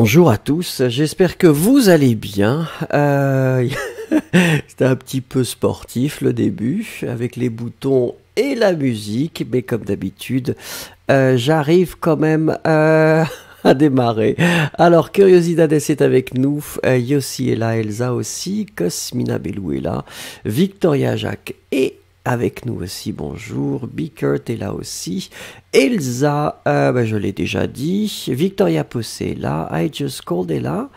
Bonjour à tous, j'espère que vous allez bien. C'était un petit peu sportif le début, avec les boutons et la musique, mais comme d'habitude, j'arrive quand même à démarrer. Alors, Curiosidades est avec nous, Yossi est là, Elsa aussi, Cosmina Bellou est là, Victoria Jacques est avec nous aussi, bonjour. Bickert est là aussi. Elsa, je l'ai déjà dit. Victoria Possé est là. I Just Called est là.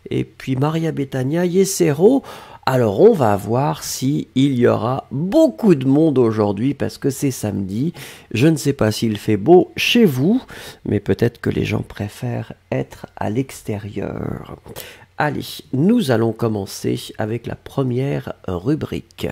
Et puis Maria Betania, Yesero. Alors on va voir si il y aura beaucoup de monde aujourd'hui parce que c'est samedi. Je ne sais pas s'il fait beau chez vous, mais peut-être que les gens préfèrent être à l'extérieur. Allez, nous allons commencer avec la première rubrique.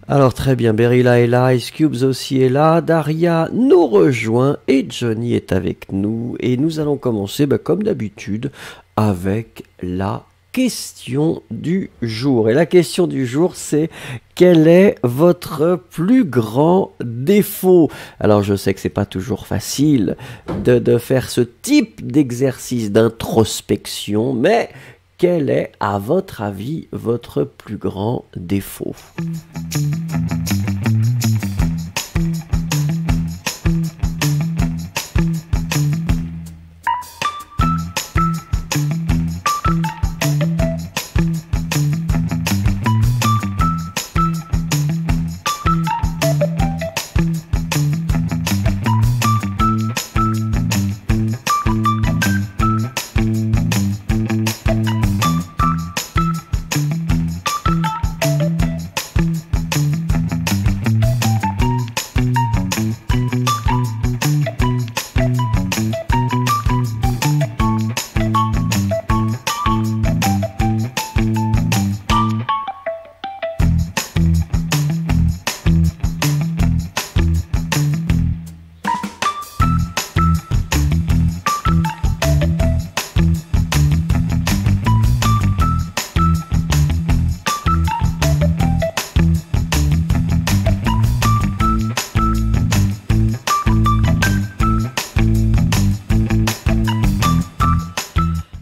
Alors très bien, Berilla est là, Ice Cubes aussi est là, Daria nous rejoint et Johnny est avec nous. Et nous allons commencer, comme d'habitude, avec la question du jour. Et la question du jour, c'est: quel est votre plus grand défaut? Alors je sais que c'est pas toujours facile de faire ce type d'exercice d'introspection, mais quel est, à votre avis, votre plus grand défaut?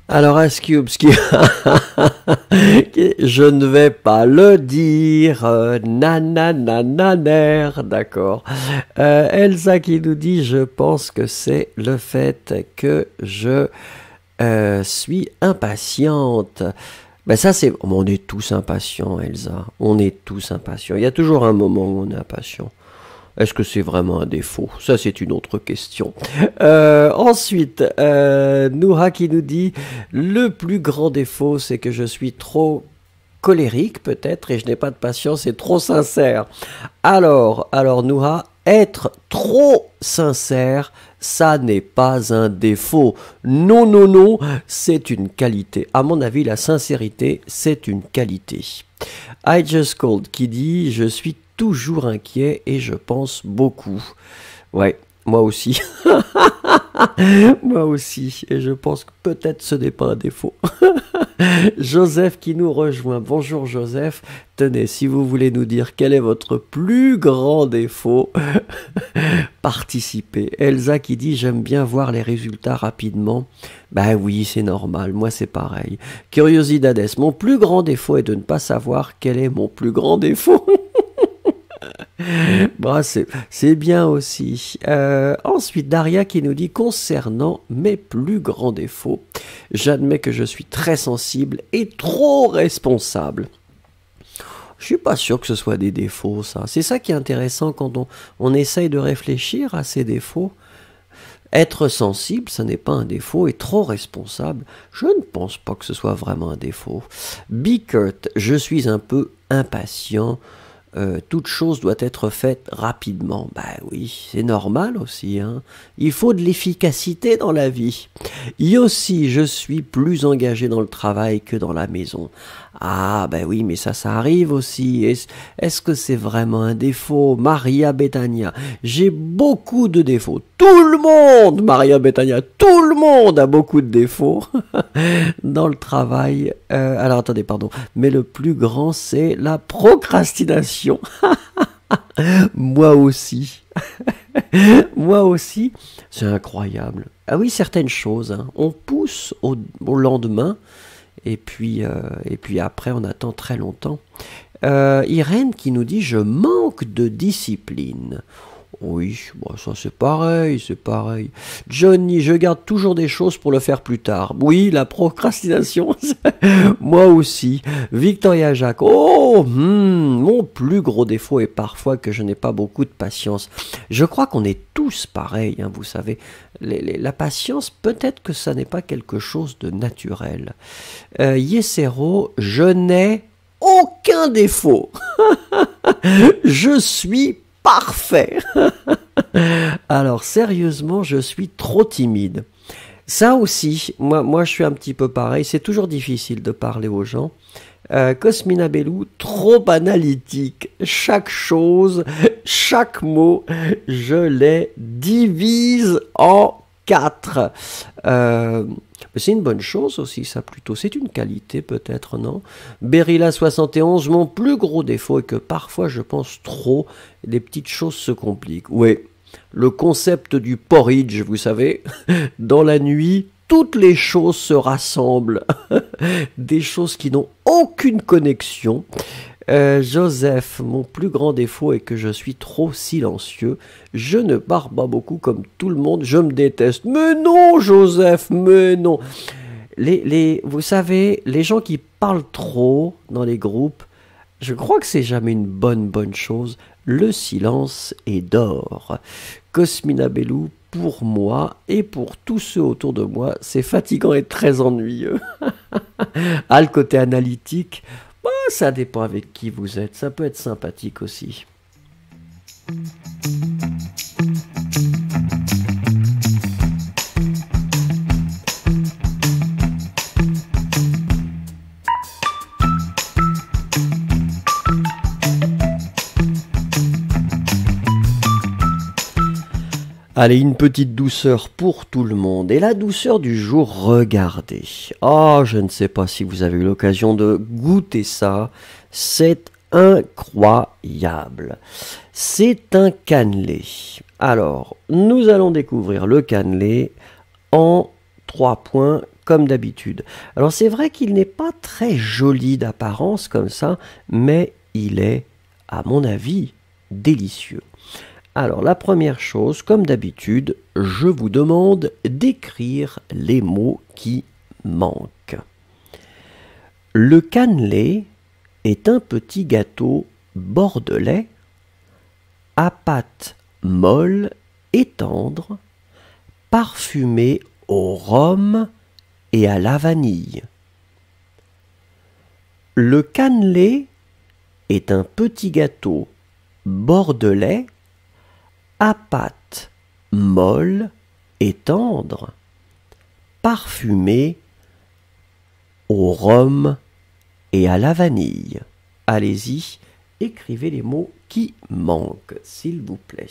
Alors Ice Cubes je ne vais pas le dire, nananananer, d'accord. Elsa qui nous dit: je pense que c'est le fait que je suis impatiente. Ça c'est, on est tous impatients, Elsa, on est tous impatients. Il y a toujours un moment où on est impatient. Est-ce que c'est vraiment un défaut? Ça, c'est une autre question. Ensuite, Noura qui nous dit: le plus grand défaut, c'est que je suis trop colérique, peut-être, et je n'ai pas de patience et trop sincère. Alors, Noura, être trop sincère, ça n'est pas un défaut. Non, non, non, c'est une qualité. À mon avis, la sincérité, c'est une qualité. I Just Called qui dit: je suis toujours inquiet et je pense beaucoup. Ouais, moi aussi. Moi aussi. Et je pense que peut-être ce n'est pas un défaut. Joseph qui nous rejoint. Bonjour Joseph. Tenez, si vous voulez nous dire quel est votre plus grand défaut, participez. Elsa qui dit: j'aime bien voir les résultats rapidement. Oui, c'est normal. Moi, c'est pareil. Curiosidades. Mon plus grand défaut est de ne pas savoir quel est mon plus grand défaut. C'est bien aussi. Ensuite, Daria qui nous dit: concernant mes plus grands défauts, j'admets que je suis très sensible et trop responsable. Je suis pas sûr que ce soit des défauts, ça. C'est ça qui est intéressant quand on essaye de réfléchir à ces défauts. Être sensible, ça n'est pas un défaut, et trop responsable, je ne pense pas que ce soit vraiment un défaut. Bickert: je suis un peu impatient. toute chose doit être faite rapidement. Ben oui, c'est normal aussi, hein. Il faut de l'efficacité dans la vie. Aussi, je suis plus engagé dans le travail que dans la maison. Ah, ben oui, mais ça arrive aussi. Est-ce que c'est vraiment un défaut? Maria Bethania, j'ai beaucoup de défauts. Tout le monde, Maria Bethania, tout le monde a beaucoup de défauts dans le travail. Alors attendez, pardon. Mais le plus grand, c'est la procrastination. Moi aussi. Moi aussi. C'est incroyable. Ah oui, certaines choses, hein, on pousse au lendemain. Et puis après, on attend très longtemps. Irène qui nous dit « Je manque de discipline ». Oui, bon, ça c'est pareil, c'est pareil. Johnny, je garde toujours des choses pour le faire plus tard. Oui, la procrastination, moi aussi. Victoria Jacques, oh, mon plus gros défaut est parfois que je n'ai pas beaucoup de patience. Je crois qu'on est tous pareils, hein, vous savez. La patience, peut-être que ça n'est pas quelque chose de naturel. Yesero, je n'ai aucun défaut. Je suis parfait. Alors sérieusement, je suis trop timide. Ça aussi, moi je suis un petit peu pareil. C'est toujours difficile de parler aux gens. Cosmina Bellou, trop analytique. Chaque chose, chaque mot, je les divise en 4. C'est une bonne chose aussi, ça plutôt. C'est une qualité peut-être, non? Berilla 71, mon plus gros défaut est que parfois je pense trop, des petites choses se compliquent. Oui, le concept du porridge, vous savez, dans la nuit, toutes les choses se rassemblent. Des choses qui n'ont aucune connexion. Joseph, mon plus grand défaut est que je suis trop silencieux. Je ne parle pas beaucoup comme tout le monde. Je me déteste. Mais non, Joseph, mais non. Vous savez, les gens qui parlent trop dans les groupes, je crois que c'est jamais une bonne chose. Le silence est d'or. Cosmina Bellou, pour moi et pour tous ceux autour de moi, c'est fatigant et très ennuyeux. Ah, le côté analytique, bah, ça dépend avec qui vous êtes. Ça peut être sympathique aussi. Allez, une petite douceur pour tout le monde. Et la douceur du jour, regardez. Oh, je ne sais pas si vous avez eu l'occasion de goûter ça. C'est incroyable. C'est un cannelé. Alors, nous allons découvrir le cannelé en 3 points, comme d'habitude. Alors, c'est vrai qu'il n'est pas très joli d'apparence comme ça, mais il est, à mon avis, délicieux. Alors, la première chose, comme d'habitude, je vous demande d'écrire les mots qui manquent. Le cannelé est un petit gâteau bordelais à pâte molle et tendre, parfumé au rhum et à la vanille. Le cannelé est un petit gâteau bordelais à pâte molle et tendre, parfumé au rhum et à la vanille. Allez-y, écrivez les mots qui manquent, s'il vous plaît.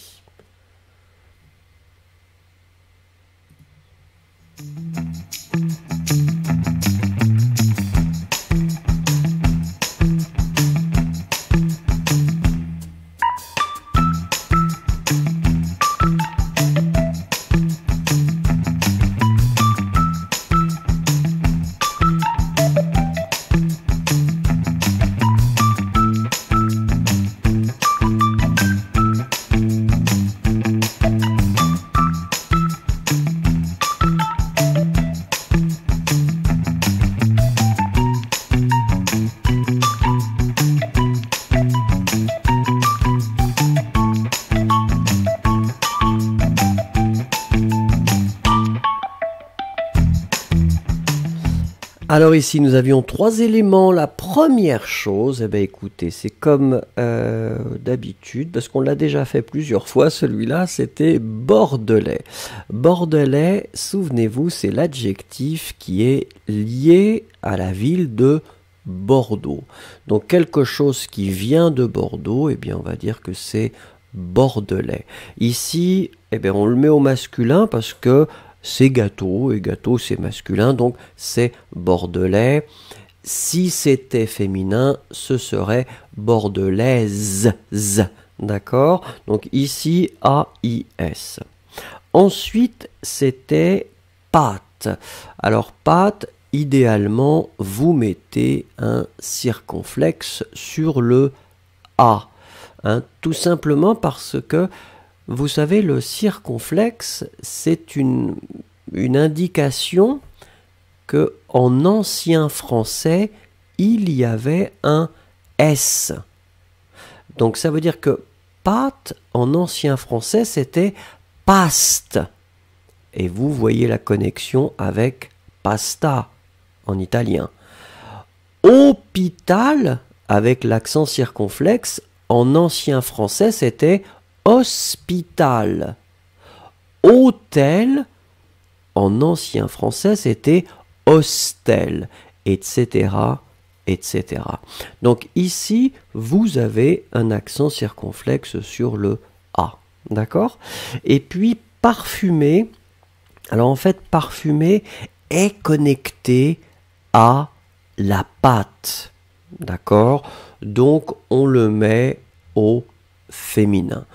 Alors ici, nous avions trois éléments. La première chose, eh bien, écoutez, c'est comme d'habitude, parce qu'on l'a déjà fait plusieurs fois, celui-là, c'était bordelais. Bordelais, souvenez-vous, c'est l'adjectif qui est lié à la ville de Bordeaux. Donc quelque chose qui vient de Bordeaux, eh bien, on va dire que c'est bordelais. Ici, eh bien, on le met au masculin parce que c'est gâteau, et gâteau c'est masculin, donc c'est bordelais. Si c'était féminin, ce serait bordelaise, d'accord? Donc ici, A-I-S. Ensuite, c'était pâte. Alors pâte, idéalement, vous mettez un circonflexe sur le A. Hein, tout simplement parce que vous savez, le circonflexe, c'est une indication que en ancien français, il y avait un S. Donc ça veut dire que pâte, en ancien français, c'était paste. Et vous voyez la connexion avec pasta, en italien. Hôpital, avec l'accent circonflexe, en ancien français, c'était hospital. Hôtel, en ancien français, c'était hostel, etc., etc. Donc ici, vous avez un accent circonflexe sur le A, d'accord? Et puis, parfumé, alors en fait, parfumé est connecté à la pâte, d'accord? Donc, on le met au féminin.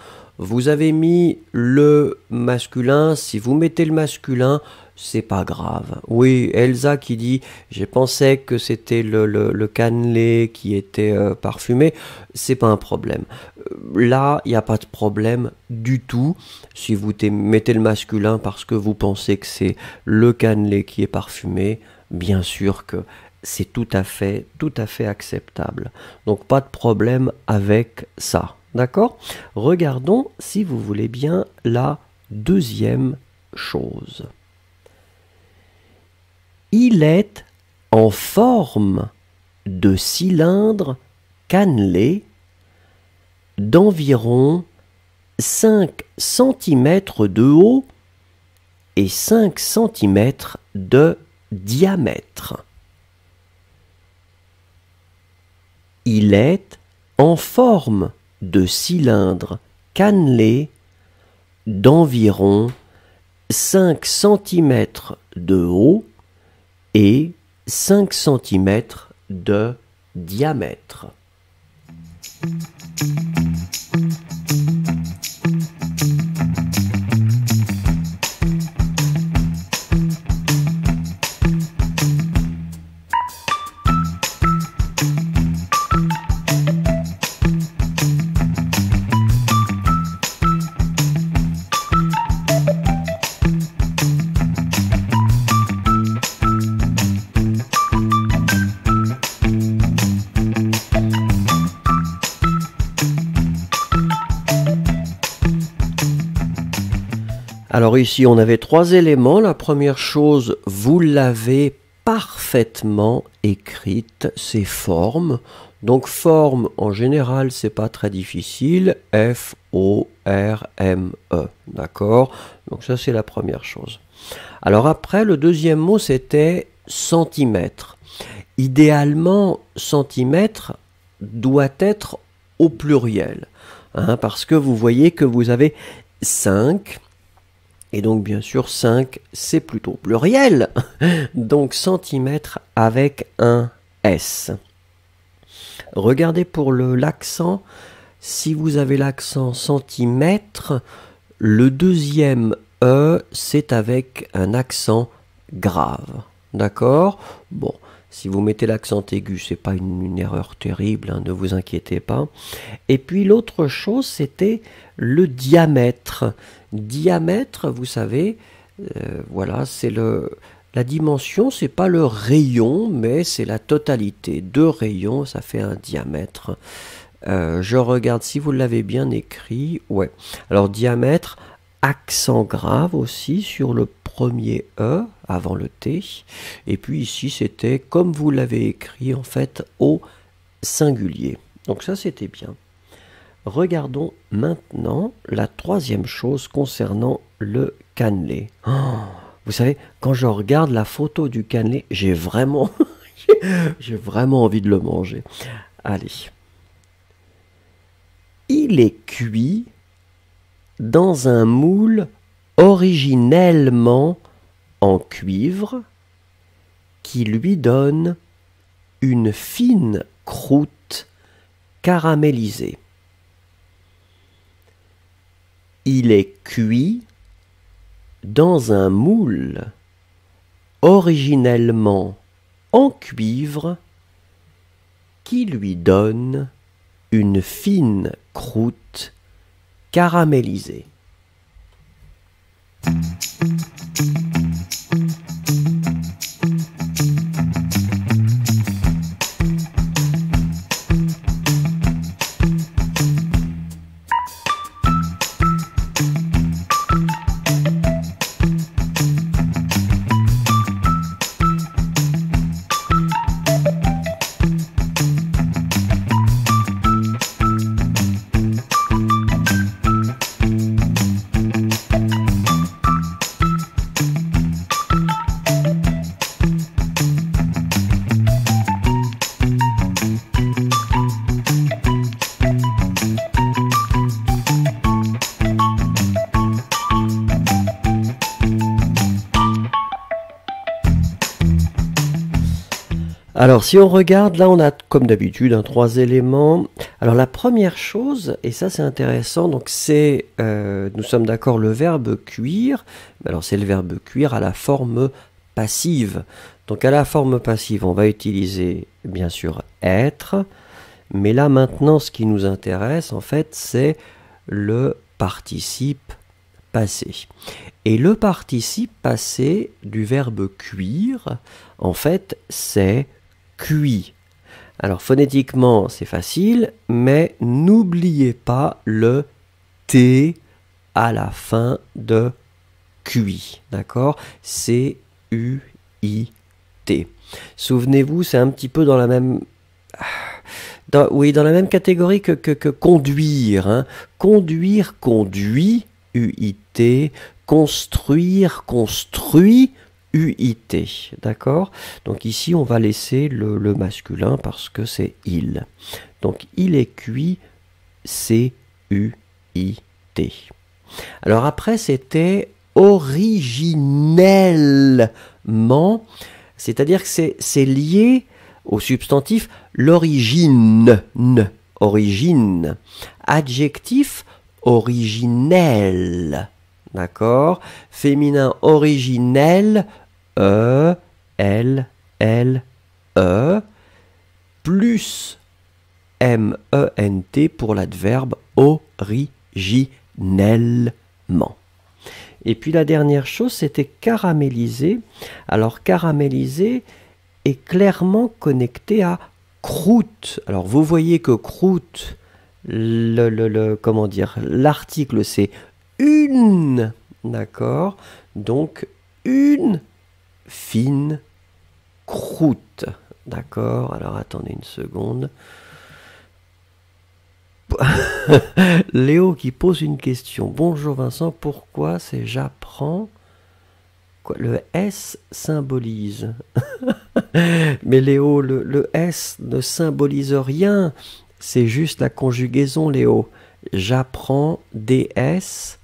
Vous avez mis le masculin, si vous mettez le masculin, c'est pas grave. Oui, Elsa qui dit, j'ai pensé que c'était le cannelé qui était parfumé, c'est pas un problème. Là, il n'y a pas de problème du tout. Si vous mettez le masculin parce que vous pensez que c'est le cannelé qui est parfumé, bien sûr que c'est tout à fait acceptable. Donc pas de problème avec ça. D'accord? Regardons, si vous voulez bien, la deuxième chose. Il est en forme de cylindre cannelé d'environ 5 cm de haut et 5 cm de diamètre. Il est en forme de cylindre cannelé d'environ 5 cm de haut et 5 cm de diamètre. Alors ici, on avait trois éléments. La première chose, vous l'avez parfaitement écrite, c'est forme. Donc forme, en général, c'est pas très difficile. F-O-R-M-E. D'accord? Donc ça, c'est la première chose. Alors après, le deuxième mot, c'était centimètre. Idéalement, centimètre doit être au pluriel. Hein, parce que vous voyez que vous avez 5. Et donc, bien sûr, 5, c'est plutôt pluriel. Donc, centimètre avec un S. Regardez pour l'accent. Si vous avez l'accent centimètre, le deuxième E, c'est avec un accent grave. D'accord? Bon, si vous mettez l'accent aigu, c'est pas une erreur terrible, hein, ne vous inquiétez pas. Et puis, l'autre chose, c'était le diamètre. Diamètre, vous savez, voilà, c'est la dimension, c'est pas le rayon, mais c'est la totalité. 2 rayons, ça fait un diamètre. Je regarde si vous l'avez bien écrit. Ouais. Alors diamètre accent grave aussi sur le premier E avant le T. Et puis ici, c'était comme vous l'avez écrit en fait au singulier. Donc ça, c'était bien. Regardons maintenant la troisième chose concernant le cannelé. Oh, vous savez, quand je regarde la photo du cannelé, j'ai vraiment envie de le manger. Allez. Il est cuit dans un moule originellement en cuivre qui lui donne une fine croûte caramélisée. Il est cuit dans un moule originellement en cuivre qui lui donne une fine croûte caramélisée. Alors, si on regarde, là, on a, comme d'habitude, 3 éléments. Alors, la première chose, et ça, c'est intéressant, donc c'est, nous sommes d'accord, le verbe cuire. Alors, c'est le verbe cuire à la forme passive. Donc, à la forme passive, on va utiliser, bien sûr, être. Mais là, maintenant, ce qui nous intéresse, en fait, c'est le participe passé. Et le participe passé du verbe cuire, en fait, c'est cuit. Alors phonétiquement c'est facile, mais n'oubliez pas le T à la fin de cuit, d'accord? C-U-I-T. Souvenez-vous, c'est un petit peu dans la même... dans la même catégorie que conduire. Hein. Conduire, conduit, U-I-T. Construire, construit, UIT, d'accord? Donc ici, on va laisser le masculin parce que c'est il. Donc, il est cuit, C-U-I-T. Alors après, c'était originellement, c'est-à-dire que c'est lié au substantif l'origine, origine. Adjectif originel. D'accord? Féminin originel, E, L, L, E, plus M-E-N-T pour l'adverbe originellement. Et puis la dernière chose, c'était caraméliser. Alors caraméliser est clairement connecté à croûte. Alors vous voyez que croûte, comment dire, l'article c'est une, d'accord? Donc, une fine croûte, d'accord? Alors, attendez une seconde. Léo qui pose une question. Bonjour Vincent, pourquoi c'est j'apprends? Quoi, le S symbolise. Mais Léo, le S ne symbolise rien. C'est juste la conjugaison, Léo. J'apprends DS.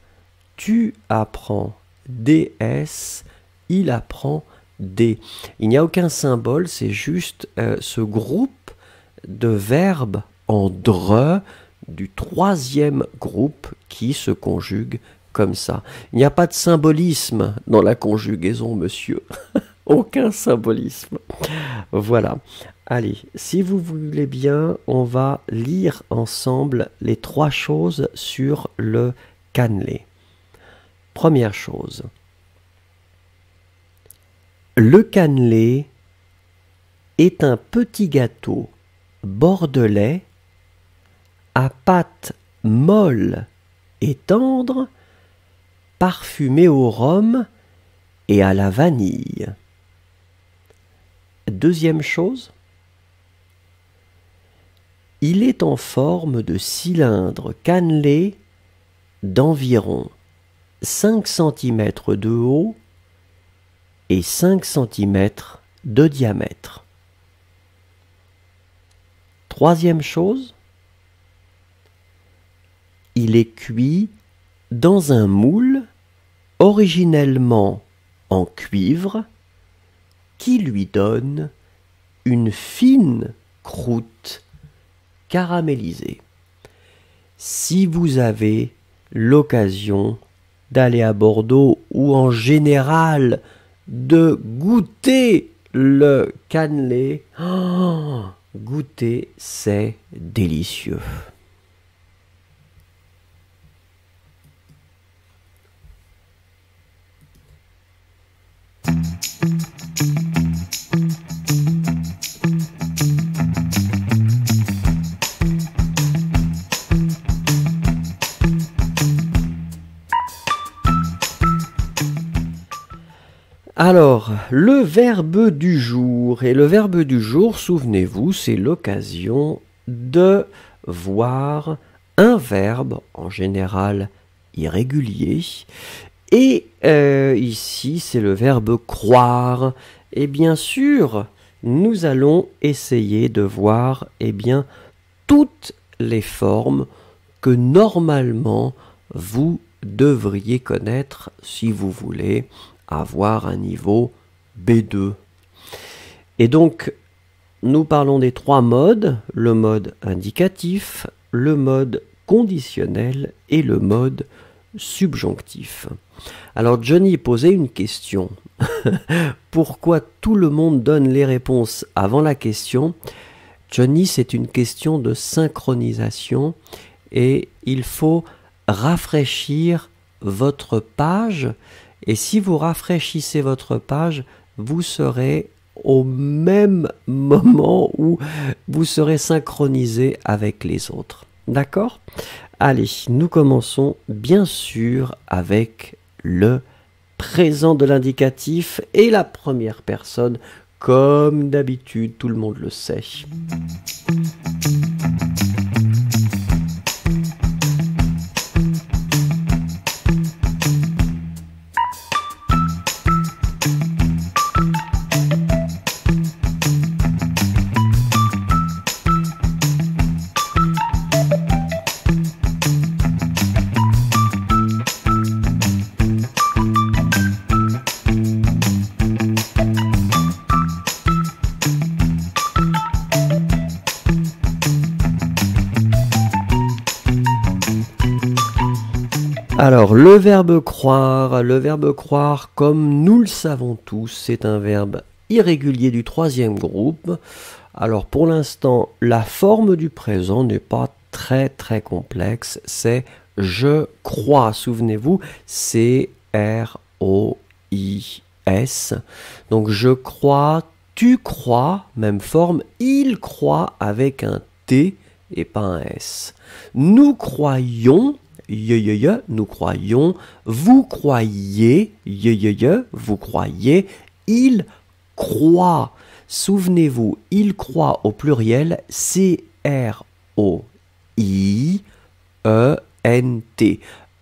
Tu apprends DS, il apprend D. Il n'y a aucun symbole, c'est juste ce groupe de verbes en dre du troisième groupe qui se conjugue comme ça. Il n'y a pas de symbolisme dans la conjugaison, monsieur. Aucun symbolisme. Voilà. Allez, si vous voulez bien, on va lire ensemble les 3 choses sur le cannelé. Première chose, le cannelé est un petit gâteau bordelais à pâte molle et tendre parfumé au rhum et à la vanille. Deuxième chose, il est en forme de cylindre cannelé d'environ 5 cm de haut et 5 cm de diamètre. Troisième chose, il est cuit dans un moule originellement en cuivre qui lui donne une fine croûte caramélisée. Si vous avez l'occasion d'aller à Bordeaux ou en général de goûter le cannelé, goûter, c'est délicieux. Alors, le verbe du jour. Et le verbe du jour, souvenez-vous, c'est l'occasion de voir un verbe, en général irrégulier. Et ici, c'est le verbe croire. Et bien sûr, nous allons essayer de voir toutes les formes que normalement vous devriez connaître si vous voulez avoir un niveau B2. Et donc, nous parlons des trois modes, le mode indicatif, le mode conditionnel et le mode subjonctif. Alors Johnny posait une question. Pourquoi tout le monde donne les réponses avant la question? Johnny, c'est une question de synchronisation et il faut rafraîchir votre page. Et si vous rafraîchissez votre page, vous serez au même moment où vous serez synchronisé avec les autres. D'accord? Allez, nous commençons bien sûr avec le présent de l'indicatif et la première personne, comme d'habitude, tout le monde le sait. Alors, le verbe croire, comme nous le savons tous, c'est un verbe irrégulier du troisième groupe. Alors, pour l'instant, la forme du présent n'est pas très complexe, c'est je crois. Souvenez-vous, C-R-O-I-S. Donc, je crois, tu crois, même forme, il croit avec un T et pas un S. Nous croyons, nous croyons, vous croyez, vous croyez, il croit. Souvenez-vous, il croit au pluriel, C-R-O-I-E-N-T.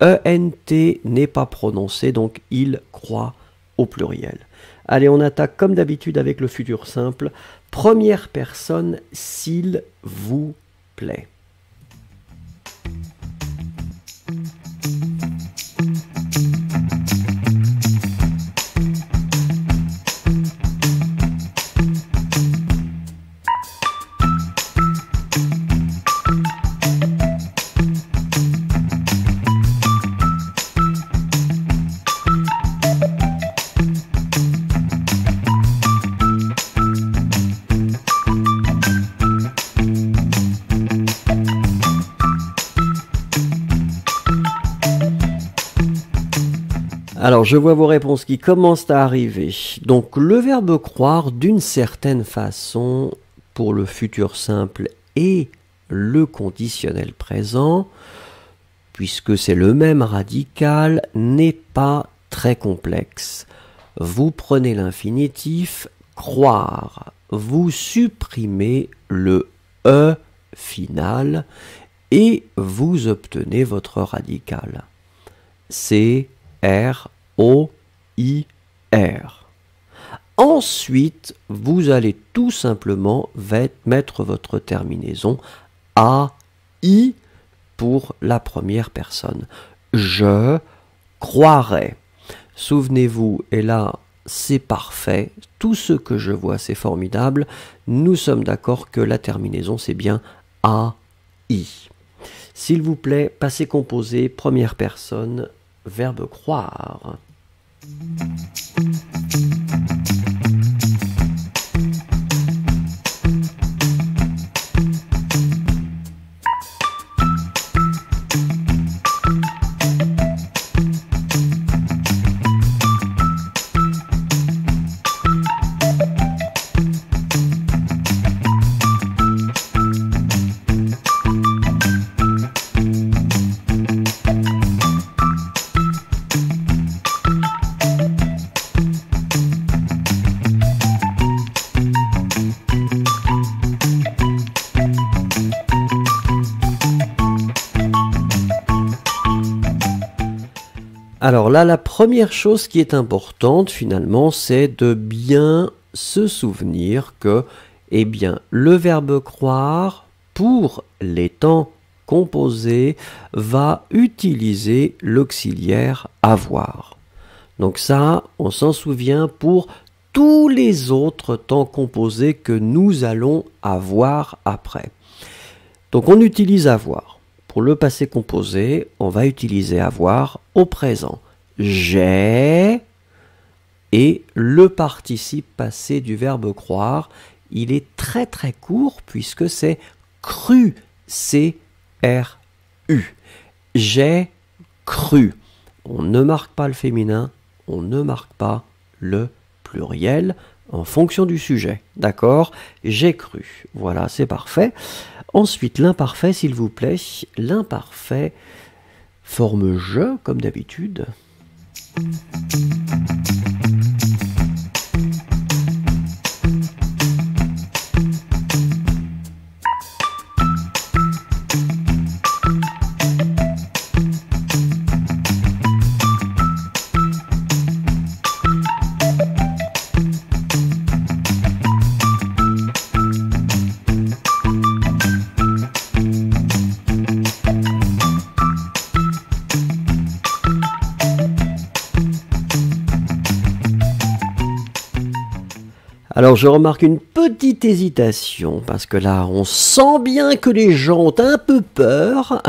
E-N-T n'est pas prononcé, donc il croit au pluriel. Allez, on attaque comme d'habitude avec le futur simple. Première personne, s'il vous plaît. Alors, je vois vos réponses qui commencent à arriver. Donc, le verbe croire, d'une certaine façon, pour le futur simple et le conditionnel présent, puisque c'est le même radical, n'est pas très complexe. Vous prenez l'infinitif croire, vous supprimez le E final et vous obtenez votre radical. C-R-O-I-R. Ensuite, vous allez tout simplement mettre votre terminaison A-I pour la première personne. Je croirais. Souvenez-vous, et là, c'est parfait. Tout ce que je vois, c'est formidable. Nous sommes d'accord que la terminaison, c'est bien A-I. S'il vous plaît, passé composé, première personne, verbe croire. Alors là, la première chose qui est importante finalement, c'est de bien se souvenir que, eh bien, le verbe croire, pour les temps composés, va utiliser l'auxiliaire avoir. Donc ça, on s'en souvient pour tous les autres temps composés que nous allons avoir après. Donc on utilise avoir. Pour le passé composé, on va utiliser avoir au présent. J'ai, et le participe passé du verbe croire, il est très très court puisque c'est cru, C-R-U. J'ai cru. On ne marque pas le féminin, on ne marque pas le pluriel en fonction du sujet. D'accord? J'ai cru. Voilà, c'est parfait. Ensuite, l'imparfait, s'il vous plaît. L'imparfait, forme je, comme d'habitude. Alors je remarque une petite hésitation, parce que là on sent bien que les gens ont un peu peur.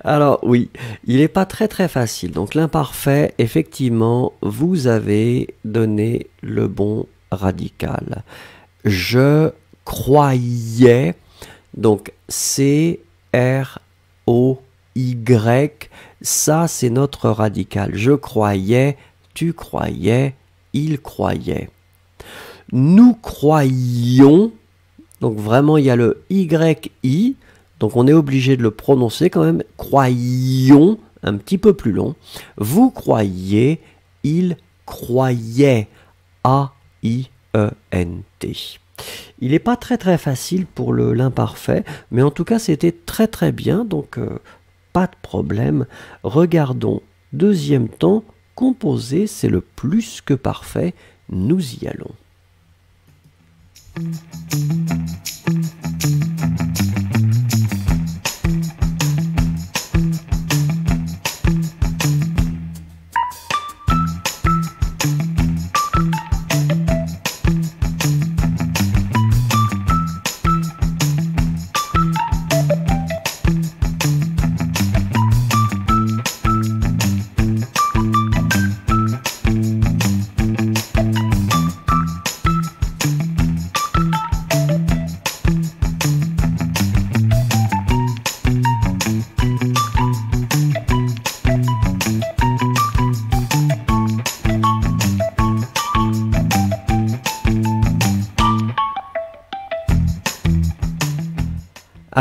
Alors oui, il n'est pas très très facile. Donc l'imparfait, effectivement, vous avez donné le bon radical. Je croyais, donc C-R-O-Y, ça c'est notre radical. Je croyais, tu croyais, il croyait. Nous croyions, donc vraiment il y a le YI, donc on est obligé de le prononcer quand même, croyions, un petit peu plus long. Vous croyez, il croyait, A-I-E-N-T. Il n'est pas très très facile pour l'imparfait, mais en tout cas c'était très très bien, donc pas de problème. Regardons, deuxième temps, composé, c'est le plus que parfait, nous y allons.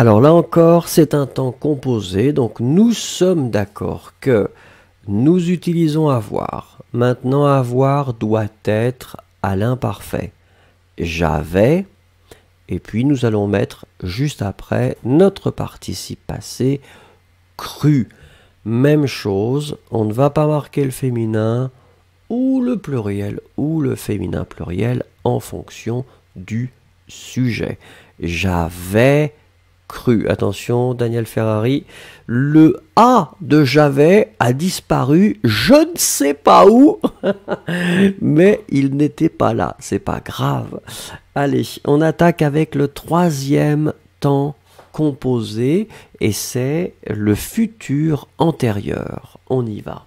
Alors là encore, c'est un temps composé, donc nous sommes d'accord que nous utilisons avoir. Maintenant, avoir doit être à l'imparfait. J'avais, et puis nous allons mettre juste après notre participe passé cru. Même chose, on ne va pas marquer le féminin ou le pluriel ou le féminin pluriel en fonction du sujet. J'avais cru. Attention, Daniel Ferrari, le A de j'avais a disparu, je ne sais pas où, mais il n'était pas là, c'est pas grave. Allez, on attaque avec le troisième temps composé et c'est le futur antérieur. On y va.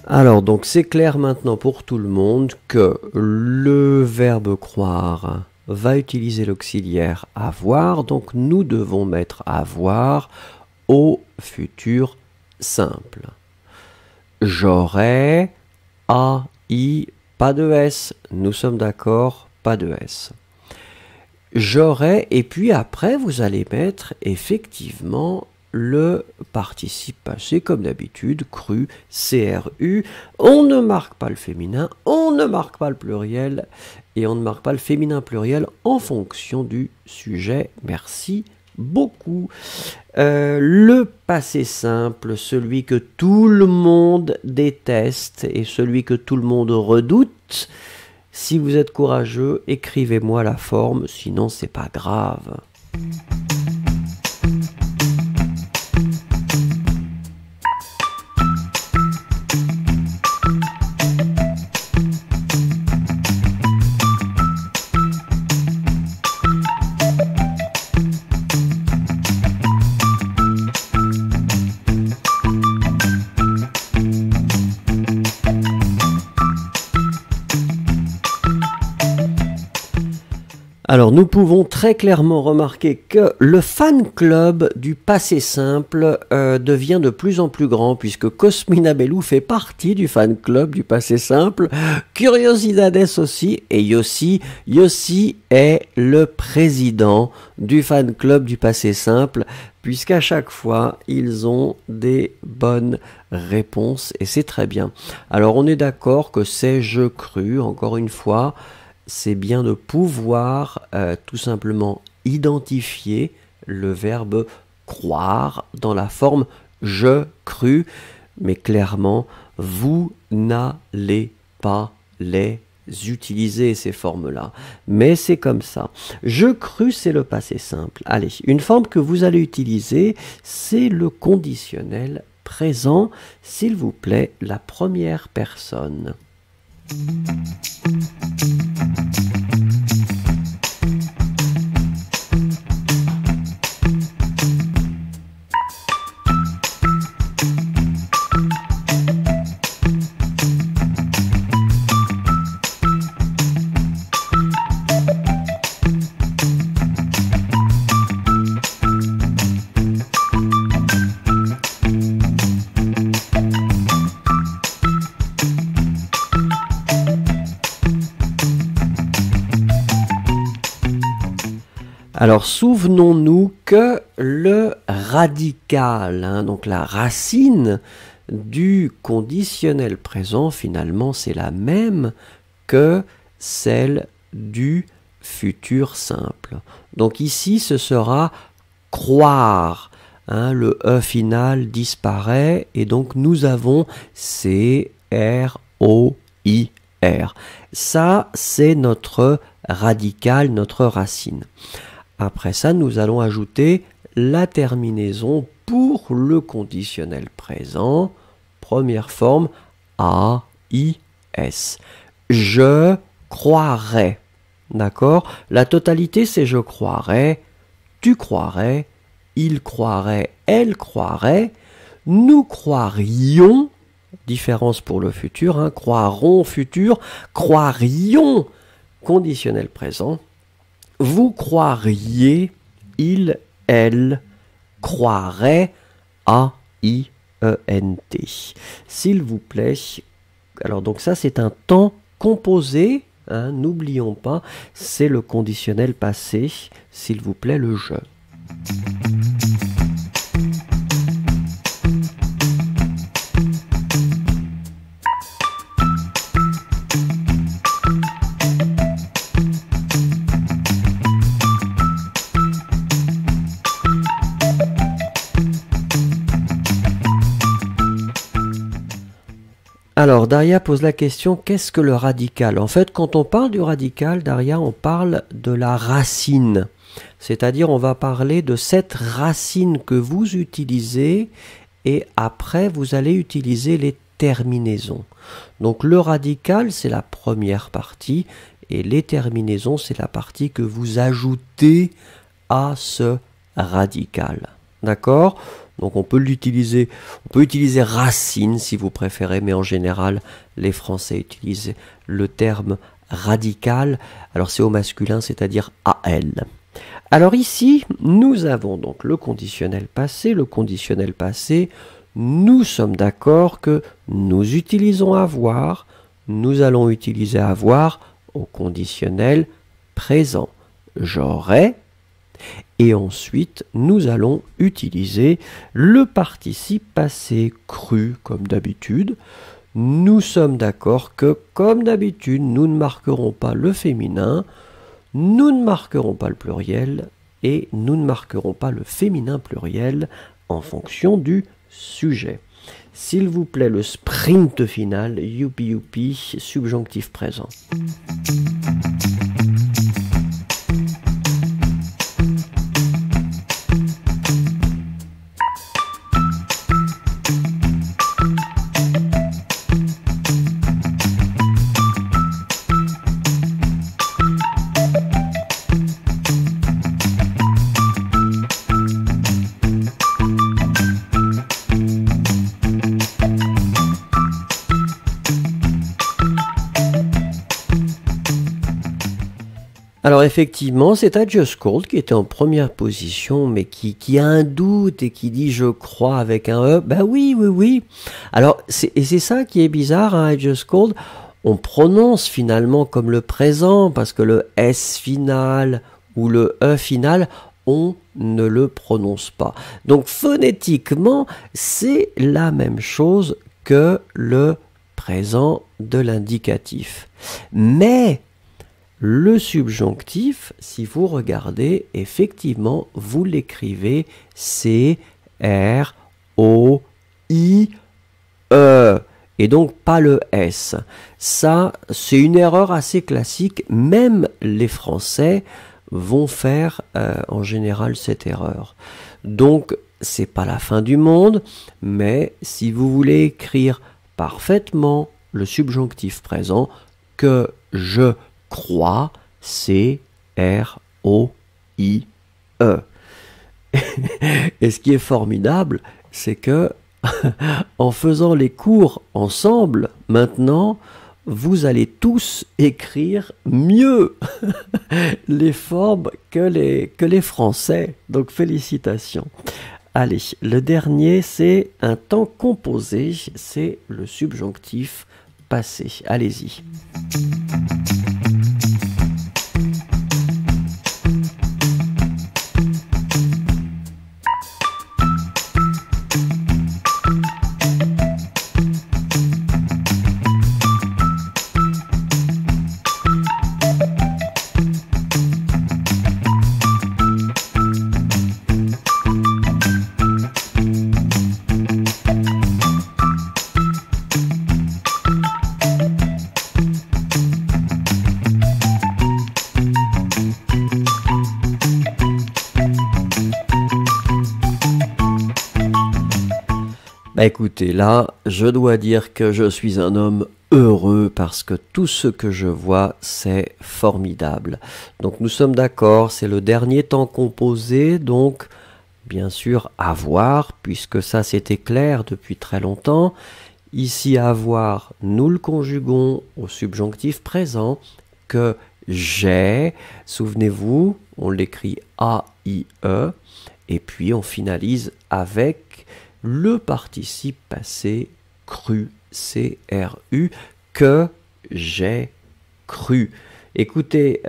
Alors, donc c'est clair maintenant pour tout le monde que le verbe croire va utiliser l'auxiliaire avoir, donc nous devons mettre avoir au futur simple. J'aurais, a, i, pas de s, nous sommes d'accord, pas de s. J'aurais, et puis après vous allez mettre effectivement le participe passé, comme d'habitude, cru, CRU. On ne marque pas le féminin, on ne marque pas le pluriel, et on ne marque pas le féminin pluriel en fonction du sujet. Merci beaucoup. Le passé simple, celui que tout le monde déteste et celui que tout le monde redoute. Si vous êtes courageux, écrivez-moi la forme, sinon c'est pas grave. Alors nous pouvons très clairement remarquer que le fan club du passé simple devient de plus en plus grand puisque Cosmina Bellou fait partie du fan club du passé simple, Curiosidades aussi, et Yossi est le président du fan club du passé simple puisqu'à chaque fois ils ont des bonnes réponses et c'est très bien. Alors on est d'accord que c'est je cru, encore une fois, c'est bien de pouvoir tout simplement identifier le verbe croire dans la forme je cru, mais clairement, vous n'allez pas les utiliser ces formes-là. Mais c'est comme ça. Je cru, c'est le passé simple. Allez, une forme que vous allez utiliser, c'est le conditionnel présent. S'il vous plaît, la première personne. Alors, souvenons-nous que le radical, donc la racine du conditionnel présent, finalement, c'est la même que celle du futur simple. Donc ici, ce sera croire. Hein, le E final disparaît et donc nous avons C-R-O-I-R. Ça, c'est notre radical, notre racine. Après ça, nous allons ajouter la terminaison pour le conditionnel présent. Première forme, A-I-S. Je croirais. D'accord? La totalité, c'est je croirais, tu croirais, il croirait, elle croirait, nous croirions, différence pour le futur, hein, croirons futur, croirions conditionnel présent, vous croiriez, il, elle, croirait, A-I-E-N-T. S'il vous plaît, alors donc ça c'est un temps composé, hein, n'oublions pas, c'est le conditionnel passé, s'il vous plaît le je. Alors, Daria pose la question, qu'est-ce que le radical? En fait, quand on parle du radical, Daria, on parle de la racine. C'est-à-dire, on va parler de cette racine que vous utilisez et après, vous allez utiliser les terminaisons. Donc, le radical, c'est la première partie et les terminaisons, c'est la partie que vous ajoutez à ce radical. D'accord ? Donc on peut l'utiliser, on peut utiliser racine si vous préférez, mais en général, les Français utilisent le terme radical. Alors c'est au masculin, c'est-à-dire AL. Alors ici, nous avons donc le conditionnel passé. Le conditionnel passé, nous sommes d'accord que nous utilisons avoir. Nous allons utiliser avoir au conditionnel présent. J'aurais. Et ensuite, nous allons utiliser le participe passé cru comme d'habitude. Nous sommes d'accord que, comme d'habitude, nous ne marquerons pas le féminin, nous ne marquerons pas le pluriel et nous ne marquerons pas le féminin pluriel en fonction du sujet. S'il vous plaît, le sprint final, youpi youpi, subjonctif présent. Alors effectivement, c'est I Just Called qui était en première position, mais qui a un doute et qui dit je crois avec un E. Ben oui, oui, oui. Alors, c'est ça qui est bizarre, hein, I Just Called. On prononce finalement comme le présent, parce que le S final ou le E final, on ne le prononce pas. Donc phonétiquement, c'est la même chose que le présent de l'indicatif. Mais le subjonctif, si vous regardez, effectivement, vous l'écrivez C-R-O-I-E. Et donc pas le S. Ça, c'est une erreur assez classique. Même les Français vont faire en général cette erreur. Donc, c'est pas la fin du monde, mais si vous voulez écrire parfaitement le subjonctif présent, que je crois, C-R-O-I-E. Et ce qui est formidable, c'est que en faisant les cours ensemble, maintenant, vous allez tous écrire mieux les formes que les Français. Donc félicitations. Allez, le dernier, c'est un temps composé, c'est le subjonctif passé. Allez-y. Écoutez, là, je dois dire que je suis un homme heureux parce que tout ce que je vois, c'est formidable. Donc nous sommes d'accord, c'est le dernier temps composé, donc bien sûr avoir, puisque ça c'était clair depuis très longtemps. Ici avoir, nous le conjuguons au subjonctif présent, que j'ai, souvenez-vous, on l'écrit A-I-E, et puis on finalise avec le participe passé cru, C-R-U, que j'ai cru. Écoutez,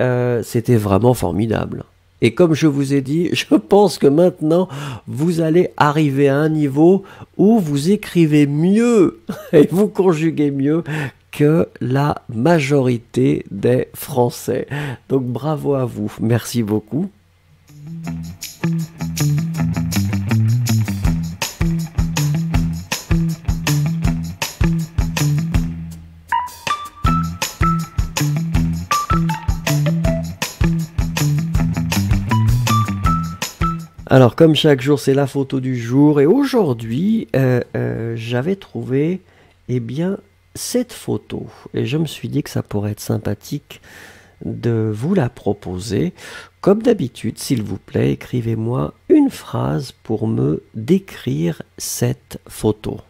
c'était vraiment formidable. Et comme je vous ai dit, je pense que maintenant, vous allez arriver à un niveau où vous écrivez mieux et vous conjuguez mieux que la majorité des Français. Donc bravo à vous, merci beaucoup. Alors, comme chaque jour, c'est la photo du jour. Et aujourd'hui, j'avais trouvé, eh bien, cette photo. Et je me suis dit que ça pourrait être sympathique de vous la proposer. Comme d'habitude, s'il vous plaît, écrivez-moi une phrase pour me décrire cette photo.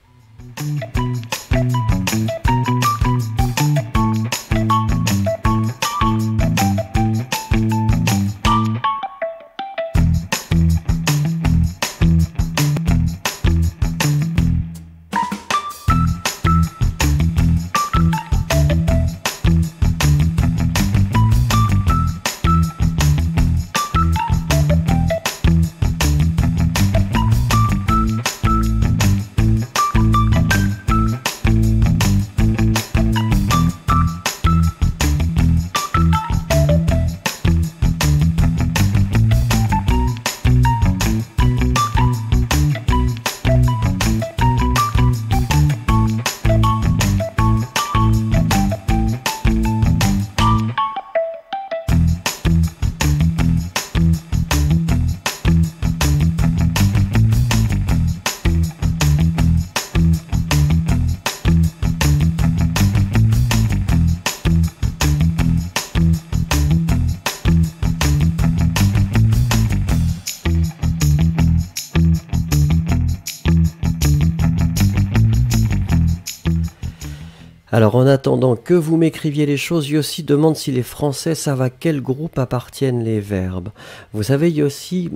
Alors en attendant que vous m'écriviez les choses, Yossi demande si les Français savent à quel groupe appartiennent les verbes. Vous savez Yossi,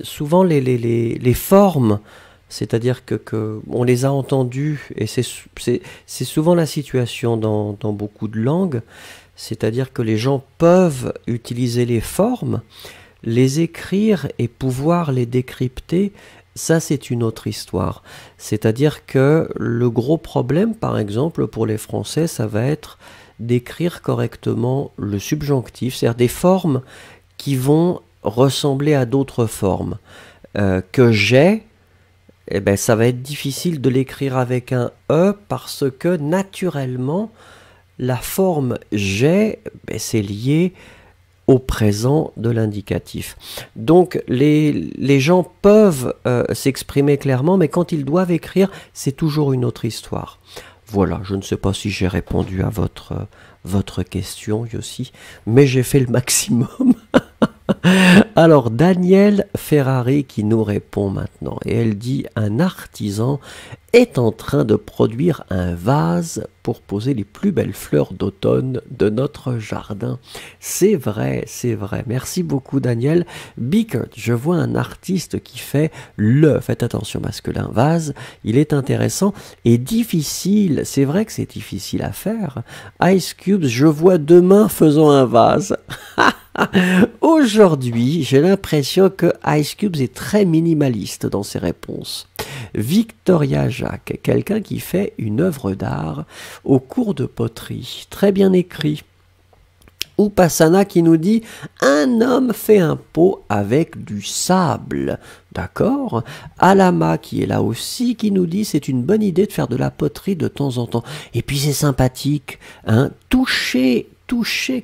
souvent les formes, c'est-à-dire que on les a entendus, et c'est souvent la situation dans beaucoup de langues, c'est-à-dire que les gens peuvent utiliser les formes, les écrire et pouvoir les décrypter. Ça, c'est une autre histoire. C'est-à-dire que le gros problème, par exemple, pour les Français, ça va être d'écrire correctement le subjonctif, c'est-à-dire des formes qui vont ressembler à d'autres formes. Que j'ai, eh ben, ça va être difficile de l'écrire avec un E parce que, naturellement, la forme j'ai, ben, c'est lié au présent de l'indicatif. Donc les gens peuvent s'exprimer clairement, mais quand ils doivent écrire, c'est toujours une autre histoire. Voilà, je ne sais pas si j'ai répondu à votre question, Yossi, mais j'ai fait le maximum. Alors, Danielle Ferrari qui nous répond maintenant, et elle dit « Un artisan est en train de produire un vase pour poser les plus belles fleurs d'automne de notre jardin. » C'est vrai, c'est vrai. Merci beaucoup, Danielle. Bickert, je vois un artiste qui fait faites attention, masculin, vase. Il est intéressant et difficile. C'est vrai que c'est difficile à faire. Ice Cubes, je vois deux mains faisant un vase. Aujourd'hui, j'ai l'impression que Ice Cubes est très minimaliste dans ses réponses. Victoria Jacques, quelqu'un qui fait une œuvre d'art au cours de poterie, très bien écrit. Upasana qui nous dit « Un homme fait un pot avec du sable ». D'accord. Alama qui est là aussi qui nous dit « C'est une bonne idée de faire de la poterie de temps en temps ». Et puis c'est sympathique, hein, toucher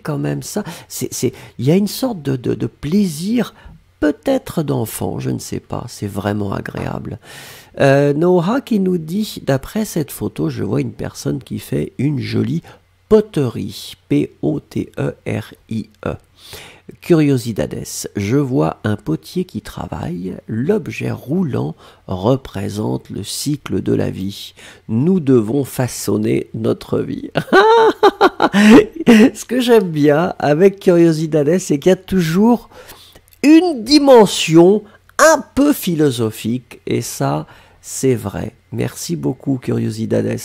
quand même ça. Il y a une sorte de plaisir peut-être d'enfant, je ne sais pas, c'est vraiment agréable. Noah qui nous dit, d'après cette photo, je vois une personne qui fait une jolie poterie, P-O-T-E-R-I-E. Curiosidades, je vois un potier qui travaille, l'objet roulant représente le cycle de la vie. Nous devons façonner notre vie. Ce que j'aime bien avec Curiosidades, c'est qu'il y a toujours une dimension un peu philosophique, et ça, c'est vrai. Merci beaucoup, Curiosidades.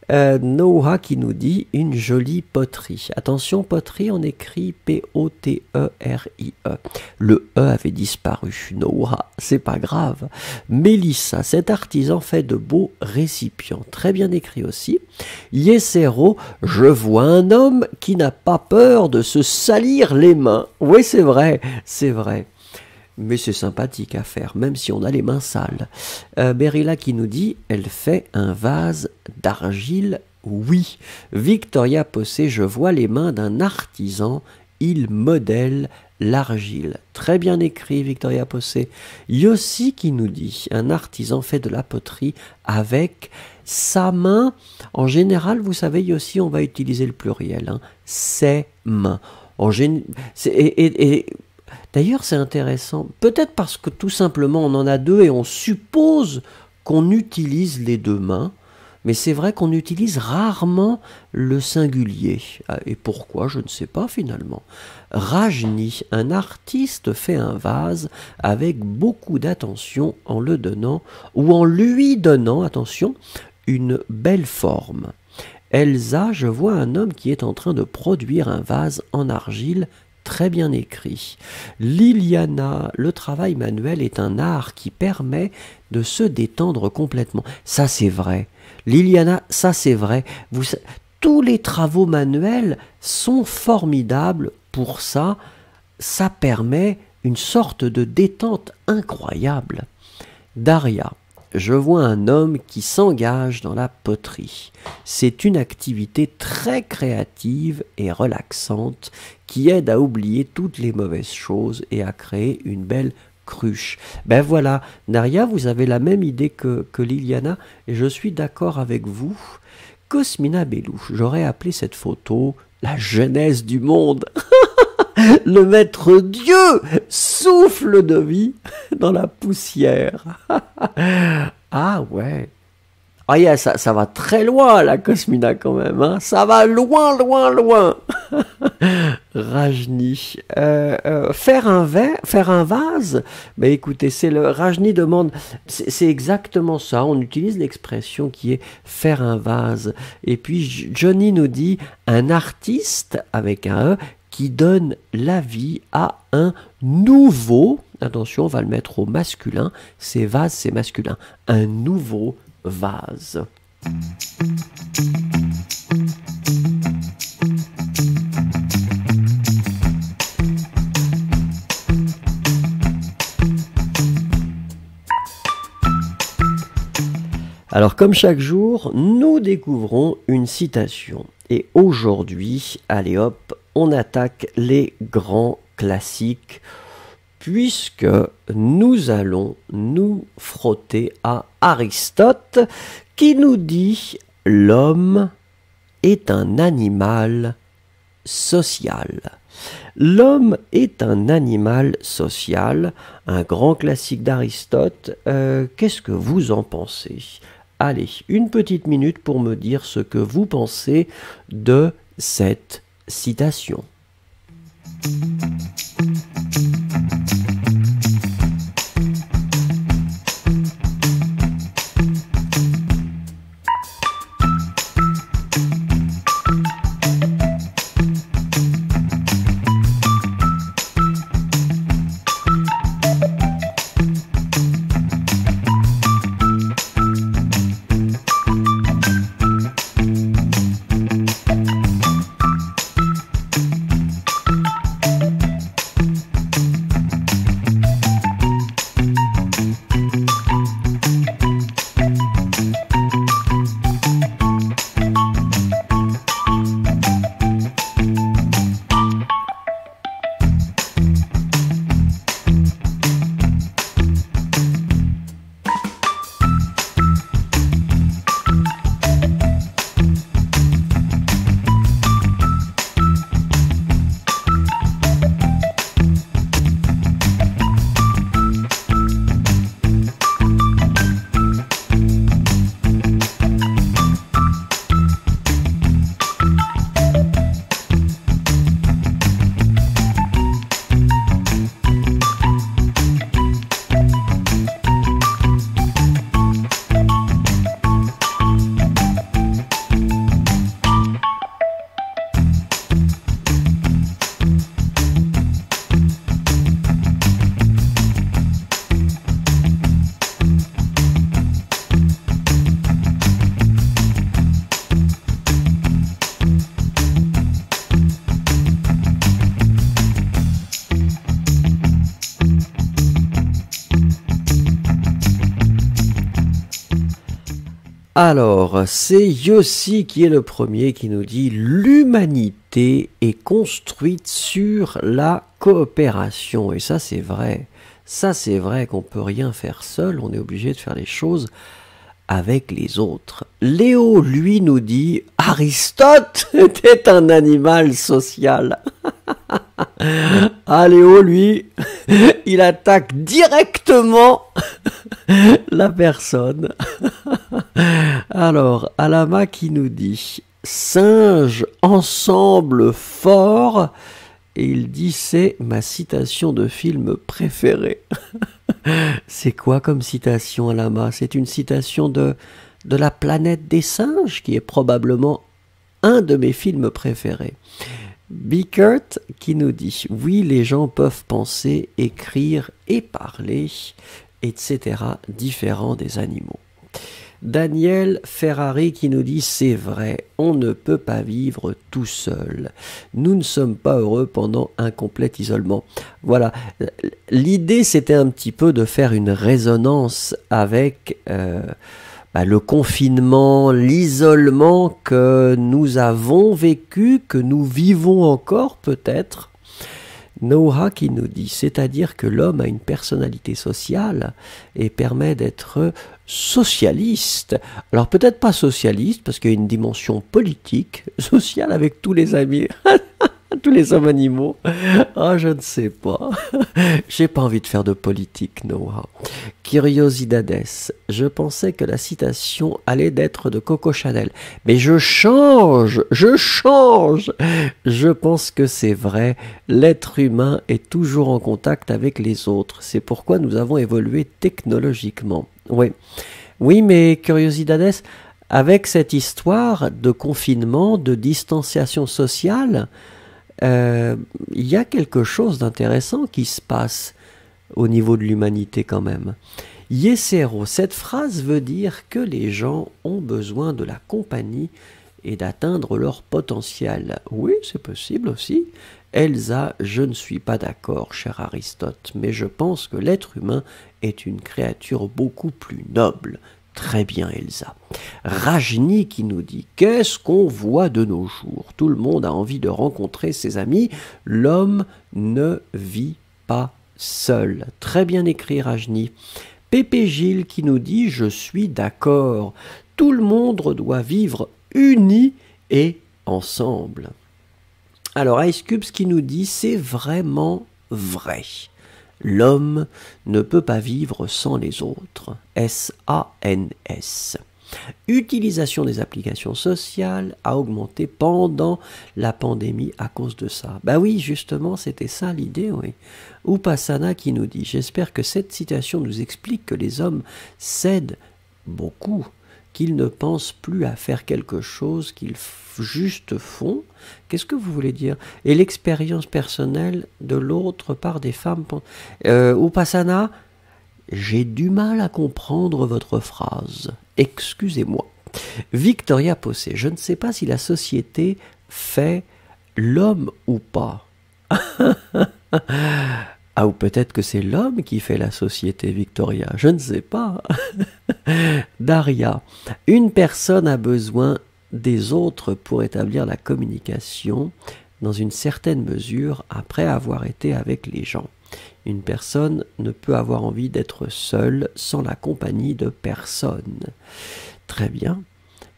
Noah qui nous dit une jolie poterie. Attention, poterie, on écrit P-O-T-E-R-I-E. Le E avait disparu. Noah, c'est pas grave. Mélissa, cet artisan fait de beaux récipients. Très bien écrit aussi. Yesero, je vois un homme qui n'a pas peur de se salir les mains. Oui, c'est vrai, c'est vrai. Mais c'est sympathique à faire, même si on a les mains sales. Berilla qui nous dit, elle fait un vase d'argile, oui. Victoria Possé, je vois les mains d'un artisan, il modèle l'argile. Très bien écrit, Victoria Possé. Yossi qui nous dit, un artisan fait de la poterie avec sa main. En général, vous savez, Yossi, on va utiliser le pluriel, hein, ses mains. D'ailleurs, c'est intéressant, peut-être parce que tout simplement on en a deux et on suppose qu'on utilise les deux mains, mais c'est vrai qu'on utilise rarement le singulier. Et pourquoi, je ne sais pas finalement. Rajni, un artiste fait un vase avec beaucoup d'attention en le donnant, ou en lui donnant, attention, une belle forme. Elsa, je vois un homme qui est en train de produire un vase en argile. Très bien écrit. Liliana, le travail manuel est un art qui permet de se détendre complètement. Ça c'est vrai. Liliana, ça c'est vrai. Tous les travaux manuels sont formidables pour ça. Ça permet une sorte de détente incroyable. Daria, je vois un homme qui s'engage dans la poterie. C'est une activité très créative et relaxante qui aide à oublier toutes les mauvaises choses et à créer une belle cruche. Ben voilà, Daria, vous avez la même idée que Liliana et je suis d'accord avec vous. Cosmina Bellou, j'aurais appelé cette photo la genèse du monde. Le maître Dieu souffle de vie dans la poussière. Ah ouais. Ah yeah, ça va très loin la Cosmina quand même. Hein. Ça va loin, loin, loin. Rajni. Faire un vase. Ben écoutez, Rajni demande. C'est exactement ça. On utilise l'expression qui est faire un vase. Et puis Johnny nous dit un artiste avec un E qui donne la vie à un nouveau, attention, on va le mettre au masculin, c'est vase, c'est masculin, un nouveau vase. Alors, comme chaque jour, nous découvrons une citation. Et aujourd'hui, allez hop, on attaque les grands classiques, puisque nous allons nous frotter à Aristote, qui nous dit « L'homme est un animal social ». L'homme est un animal social, un grand classique d'Aristote. Qu'est-ce que vous en pensez ? Allez, une petite minute pour me dire ce que vous pensez de cette citation. Alors, c'est Yossi qui est le premier qui nous dit l'humanité est construite sur la coopération. Et ça, c'est vrai. Ça, c'est vrai qu'on peut rien faire seul. On est obligé de faire les choses avec les autres. Léo, lui, nous dit Aristote était un animal social. Ah, Léo, lui, il attaque directement la personne. Alors, Alama qui nous dit singes ensemble fort, et il dit c'est ma citation de film préférée. C'est quoi comme citation, Alama? C'est une citation de La planète des singes, qui est probablement un de mes films préférés. Bickert qui nous dit oui, les gens peuvent penser, écrire et parler, etc., différents des animaux. Daniel Ferrari qui nous dit c'est vrai, on ne peut pas vivre tout seul. Nous ne sommes pas heureux pendant un complet isolement. Voilà, l'idée c'était un petit peu de faire une résonance avec le confinement, l'isolement que nous avons vécu, que nous vivons encore peut-être. Noah qui nous dit, c'est-à-dire que l'homme a une personnalité sociale et permet d'être socialiste. Alors peut-être pas socialiste parce qu'il y a une dimension politique, sociale avec tous les amis, tous les hommes animaux. Ah, je ne sais pas. J'ai pas envie de faire de politique, Noah. Curiosidades. Je pensais que la citation allait d'être de Coco Chanel. Mais je change. Je pense que c'est vrai. L'être humain est toujours en contact avec les autres. C'est pourquoi nous avons évolué technologiquement. Oui, mais Curiosidades, avec cette histoire de confinement, de distanciation sociale, il y a quelque chose d'intéressant qui se passe au niveau de l'humanité quand même. Yesero, cette phrase veut dire que les gens ont besoin de la compagnie et d'atteindre leur potentiel. Oui, c'est possible aussi. Elsa, je ne suis pas d'accord, cher Aristote, mais je pense que l'être humain est une créature beaucoup plus noble. Très bien, Elsa. Rajni qui nous dit « Qu'est-ce qu'on voit de nos jours? Tout le monde a envie de rencontrer ses amis. L'homme ne vit pas seul. » Très bien écrit, Rajni. Pépé Gilles qui nous dit « Je suis d'accord. Tout le monde doit vivre uni et ensemble. » Alors, Ice Cubes qui nous dit « C'est vraiment vrai. L'homme ne peut pas vivre sans les autres. S-A-N-S. Utilisation des applications sociales a augmenté pendant la pandémie à cause de ça. Ben oui, justement, c'était ça l'idée, oui. Upasana qui nous dit « J'espère que cette citation nous explique que les hommes cèdent beaucoup, qu'ils ne pensent plus à faire quelque chose, qu'ils juste font. » Qu'est-ce que vous voulez dire? Et l'expérience personnelle de l'autre par des femmes. Upasana, j'ai du mal à comprendre votre phrase. Excusez-moi. Victoria Possé, je ne sais pas si la société fait l'homme ou pas. Ah, ou peut-être que c'est l'homme qui fait la société, Victoria. Je ne sais pas. Daria, une personne a besoin des autres pour établir la communication dans une certaine mesure après avoir été avec les gens. Une personne ne peut avoir envie d'être seule sans la compagnie de personne. Très bien.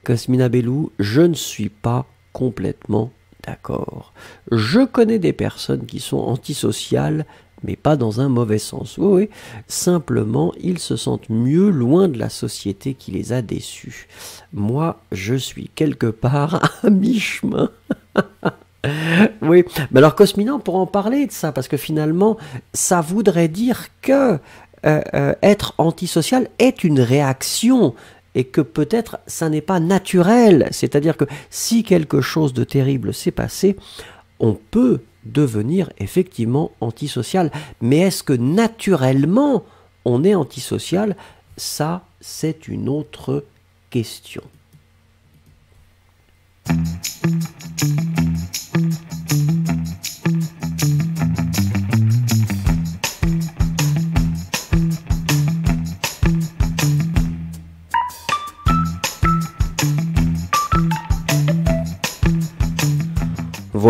Cosmina Bellou, je ne suis pas complètement d'accord. Je connais des personnes qui sont antisociales, mais pas dans un mauvais sens. Oui, simplement, ils se sentent mieux loin de la société qui les a déçus. Moi, je suis quelque part à mi-chemin. Oui, mais alors Cosmina, on pourra en parler de ça, parce que finalement, ça voudrait dire que être antisocial est une réaction, et que peut-être ça n'est pas naturel. C'est-à-dire que si quelque chose de terrible s'est passé, on peut devenir effectivement antisocial. Mais est-ce que naturellement on est antisocial? Ça, c'est une autre question.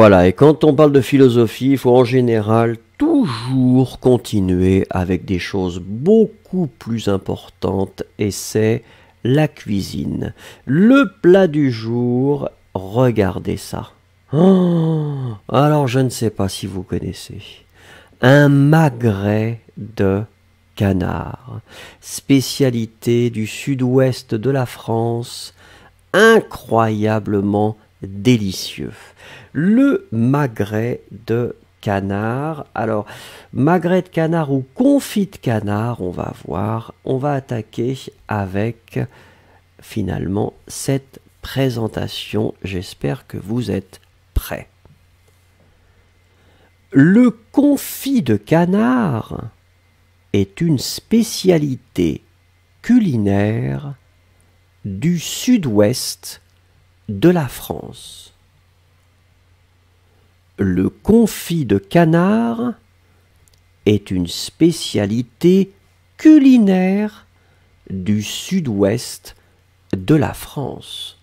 Voilà, et quand on parle de philosophie, il faut en général toujours continuer avec des choses beaucoup plus importantes, et c'est la cuisine. Le plat du jour, regardez ça. Oh, alors je ne sais pas si vous connaissez. Un magret de canard, spécialité du sud-ouest de la France, incroyablement délicieux. Le magret de canard. Alors, magret de canard ou confit de canard, on va voir. On va attaquer avec finalement cette présentation. J'espère que vous êtes prêts. Le confit de canard est une spécialité culinaire du sud-ouest de la France. Le confit de canard est une spécialité culinaire du sud-ouest de la France.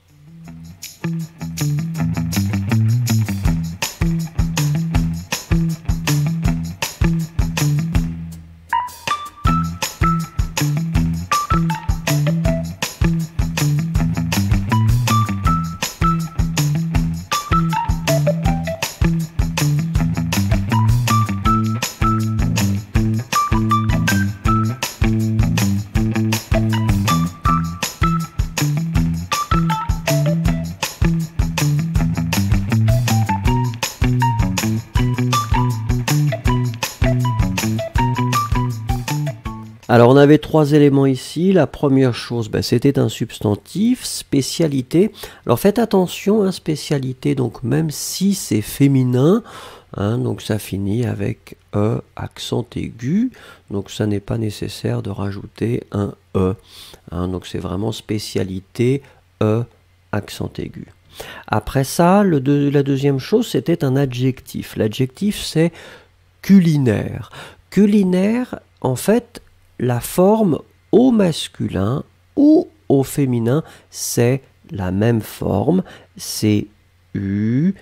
Alors on avait trois éléments ici. La première chose, c'était un substantif, spécialité. Alors faites attention, spécialité, donc même si c'est féminin, donc ça finit avec E, accent aigu, donc ça n'est pas nécessaire de rajouter un E. Donc c'est vraiment spécialité, E, accent aigu. Après ça, la deuxième chose, c'était un adjectif. L'adjectif, c'est culinaire. Culinaire, en fait, la forme au masculin ou au féminin, c'est la même forme, c'est U-L-I-N-A-I-R-E.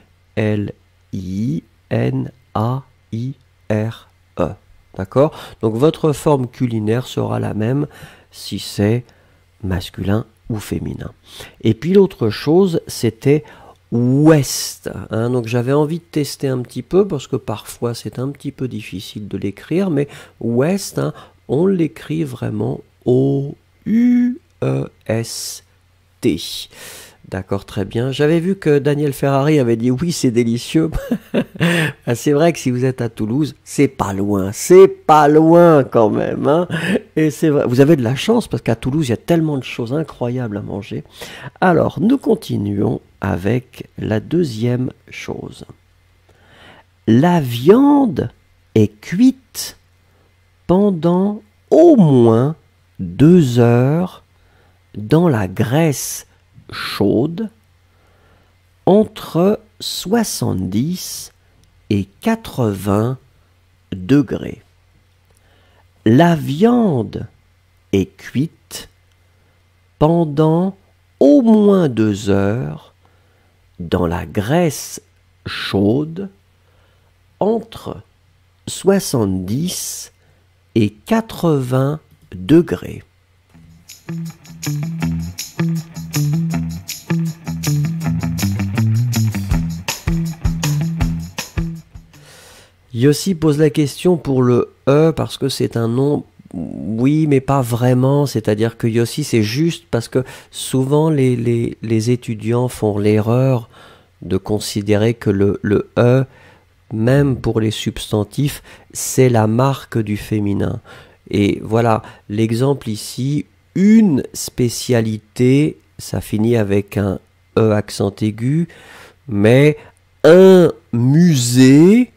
D'accord? Donc votre forme culinaire sera la même si c'est masculin ou féminin. Et puis l'autre chose, c'était ouest. Donc j'avais envie de tester un petit peu parce que parfois c'est un petit peu difficile de l'écrire, mais ouest, on l'écrit vraiment O-U-E-S-T. D'accord, très bien. J'avais vu que Daniel Ferrari avait dit oui, c'est délicieux. C'est vrai que si vous êtes à Toulouse, c'est pas loin quand même. Et c'est vrai, vous avez de la chance parce qu'à Toulouse, il y a tellement de choses incroyables à manger. Alors, nous continuons avec la deuxième chose. La viande est cuite pendant au moins 2 heures dans la graisse chaude entre 70 et 80 degrés. La viande est cuite pendant au moins 2 heures dans la graisse chaude entre 70 et 80 degrés. Yossi pose la question pour le E parce que c'est un nom, oui, mais pas vraiment. C'est-à-dire que Yossi, c'est juste parce que souvent les étudiants font l'erreur de considérer que le E, même pour les substantifs, c'est la marque du féminin. Et voilà, l'exemple ici, une spécialité, ça finit avec un E accent aigu, mais un musée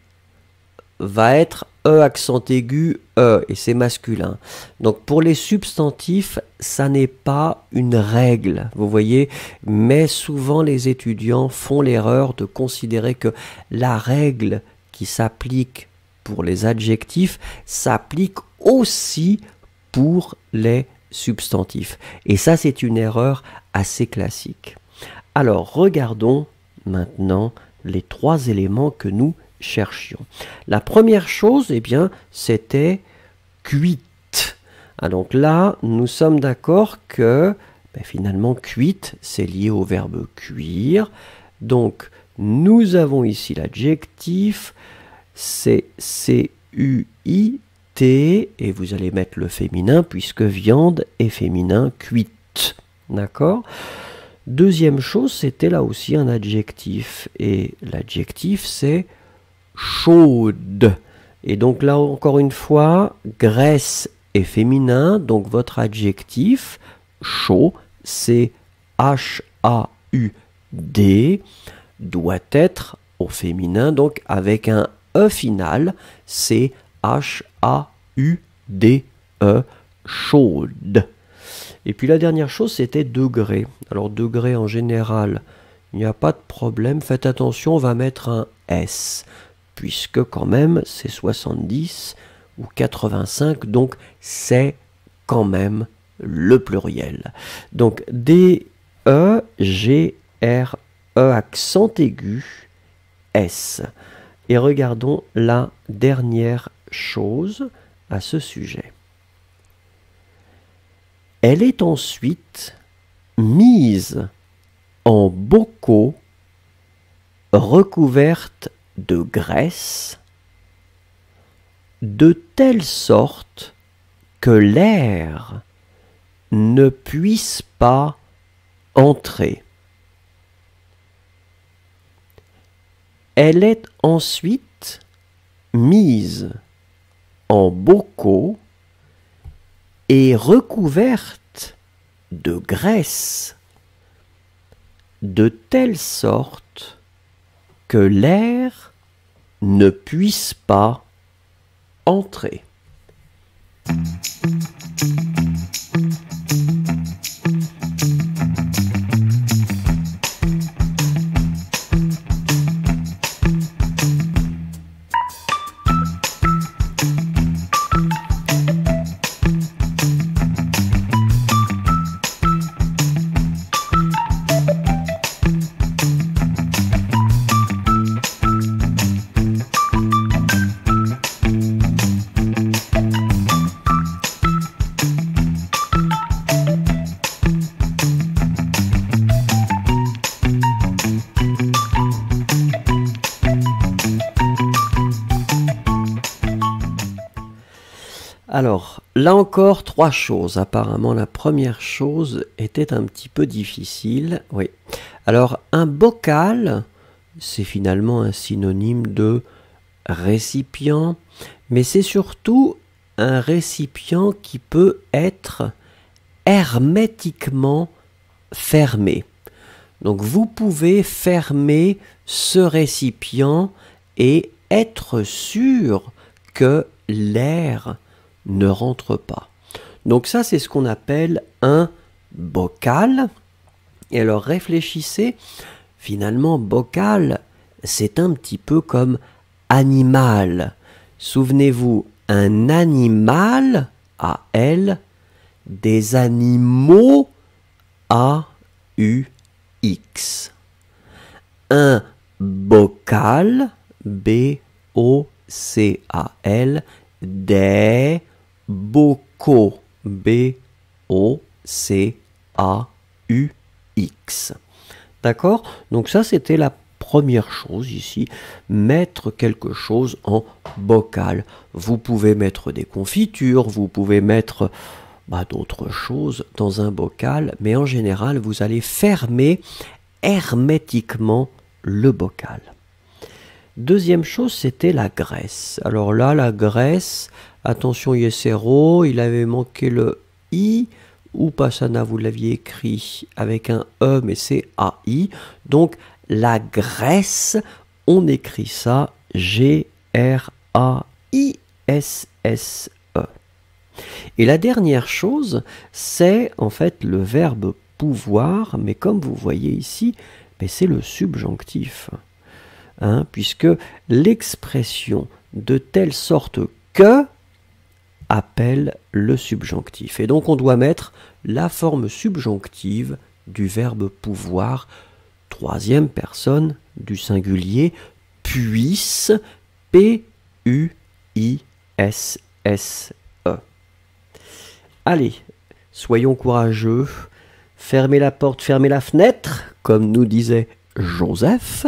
va être E accent aigu, E, et c'est masculin. Donc pour les substantifs, ça n'est pas une règle, vous voyez, mais souvent les étudiants font l'erreur de considérer que la règle qui s'applique pour les adjectifs s'applique aussi pour les substantifs. Et ça, c'est une erreur assez classique. Alors, regardons maintenant les trois éléments que nous cherchions. La première chose, eh bien, c'était cuite. Ah, donc là, nous sommes d'accord que finalement, cuite, c'est lié au verbe cuire. Donc, nous avons ici l'adjectif, c'est C-U-I-T, et vous allez mettre le féminin, puisque viande est féminin, cuite. D'accord ? Deuxième chose, c'était là aussi un adjectif, et l'adjectif, c'est chaude. Et donc là, encore une fois, graisse est féminin, donc votre adjectif, chaud, c'est H-A-U-D, doit être au féminin, donc avec un E final, c'est H-A-U-D-E, chaude. Et puis la dernière chose, c'était degré. Alors degré en général, il n'y a pas de problème, faites attention, on va mettre un S, puisque quand même c'est 70 ou 85, donc c'est quand même le pluriel. Donc D-E-G-R-E accent aigu S. Et regardons la dernière chose à ce sujet. Elle est ensuite mise en bocaux recouverte de graisse de telle sorte que l'air ne puisse pas entrer. Elle est ensuite mise en bocaux et recouverte de graisse de telle sorte que l'air ne puisse pas entrer. Alors, là encore, trois choses. Apparemment, la première chose était un petit peu difficile. Oui. Alors, un bocal, c'est finalement un synonyme de récipient, mais c'est surtout un récipient qui peut être hermétiquement fermé. Donc, vous pouvez fermer ce récipient et être sûr que l'air ne rentre pas. Donc ça, c'est ce qu'on appelle un bocal. Et alors réfléchissez, finalement, bocal, c'est un petit peu comme animal. Souvenez-vous, un animal, A-L, des animaux, A-U-X. Un bocal, B-O-C-A-L, des bocaux, B-O-C-A-U-X. D'accord? Donc ça, c'était la première chose ici, mettre quelque chose en bocal. Vous pouvez mettre des confitures, vous pouvez mettre d'autres choses dans un bocal, mais en général, vous allez fermer hermétiquement le bocal. Deuxième chose, c'était la graisse. Alors là, la graisse, attention Yesero, il avait manqué le I, ou Passana, vous l'aviez écrit avec un E, mais c'est AI. Donc, la graisse, on écrit ça G-R-A-I-S-S-E. Et la dernière chose, c'est en fait le verbe pouvoir, mais comme vous voyez ici, c'est le subjonctif. Puisque l'expression de telle sorte que appelle le subjonctif. Et donc on doit mettre la forme subjonctive du verbe pouvoir troisième personne du singulier, puisse, P-U-I-S-S-E. Allez, soyons courageux, fermez la porte, fermez la fenêtre, comme nous disait Joseph.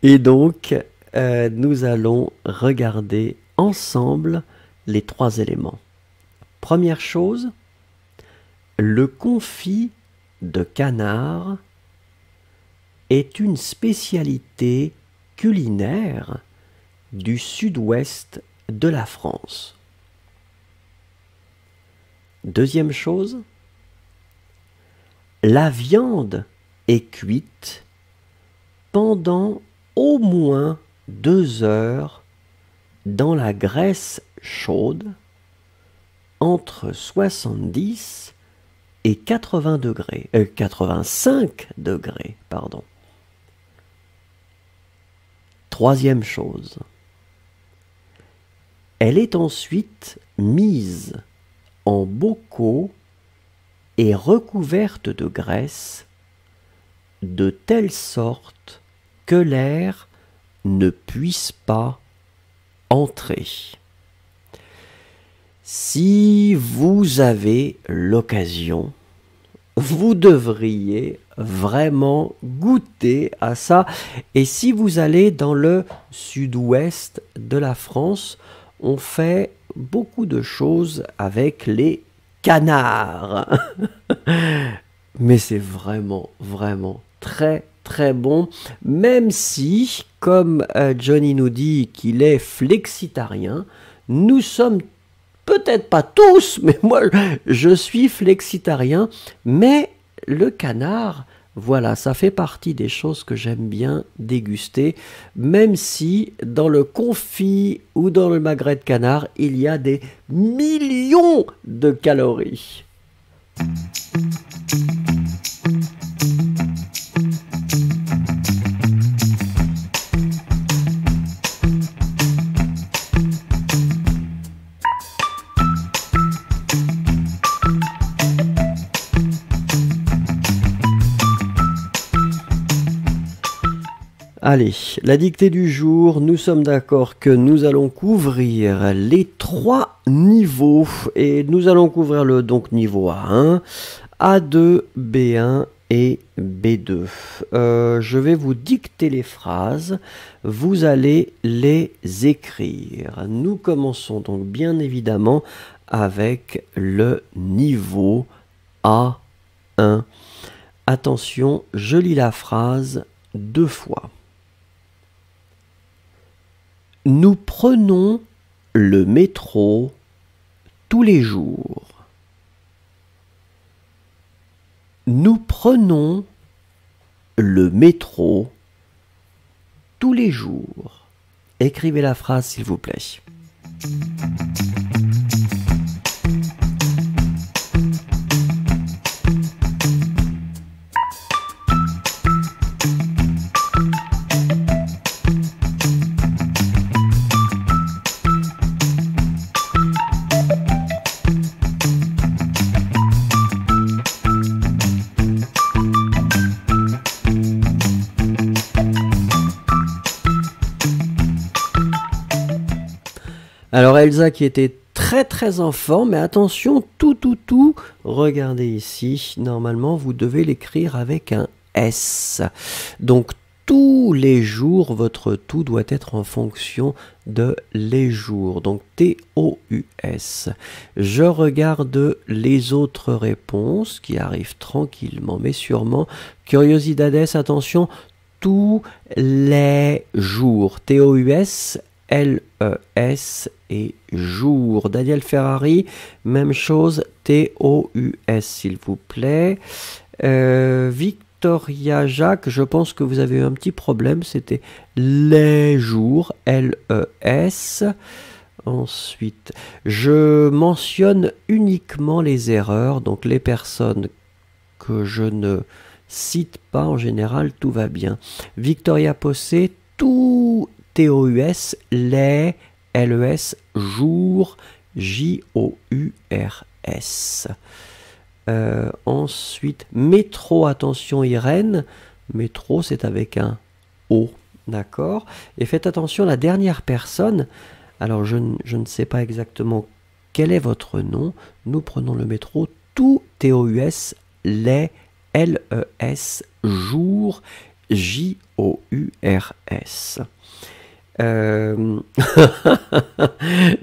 Et donc, nous allons regarder ensemble les trois éléments. Première chose, le confit de canard est une spécialité culinaire du sud-ouest de la France. Deuxième chose, la viande est cuite pendant au moins 2 heures dans la graisse chaude entre 70 et 85 degrés. Troisième chose, elle est ensuite mise en bocaux et recouverte de graisse de telle sorte que l'air ne puisse pas entrer. Si vous avez l'occasion, vous devriez vraiment goûter à ça. Et si vous allez dans le sud-ouest de la France, on fait beaucoup de choses avec les canards. Mais c'est vraiment, vraiment très, très bon. Même si, comme Johnny nous dit qu'il est flexitarien, nous sommes peut-être pas tous, mais moi je suis flexitarien, mais le canard, voilà, ça fait partie des choses que j'aime bien déguster, même si dans le confit ou dans le magret de canard, il y a des millions de calories. Allez, la dictée du jour, nous sommes d'accord que nous allons couvrir les 3 niveaux et nous allons couvrir le niveau A1, A2, B1 et B2. Je vais vous dicter les phrases, vous allez les écrire. Nous commençons donc bien évidemment avec le niveau A1. Attention, je lis la phrase 2 fois. Nous prenons le métro tous les jours. Nous prenons le métro tous les jours. Écrivez la phrase s'il vous plaît. Alors Elsa qui était très en forme, mais attention, tout, regardez ici, normalement vous devez l'écrire avec un S. Donc tous les jours, votre tout doit être en fonction de les jours, donc T-O-U-S. Je regarde les autres réponses qui arrivent tranquillement, mais sûrement. Curiosidades, attention, tous les jours, T-O-U-S, L-E-S et jour. Daniel Ferrari, même chose, T-O-U-S, s'il vous plaît. Victoria Jacques, je pense que vous avez eu un petit problème, c'était les jours, L-E-S. Ensuite, je mentionne uniquement les erreurs, donc les personnes que je ne cite pas, en général, tout va bien. Victoria Possé, tout T-O-U-S, les, L-E-S, jour, J-O-U-R-S. Ensuite, métro, attention Irène. Métro, c'est avec un O, d'accord. Et faites attention, la dernière personne, alors je ne sais pas exactement quel est votre nom. Nous prenons le métro, tout, T-O-U-S, les, L-E-S, jour, J-O-U-R-S.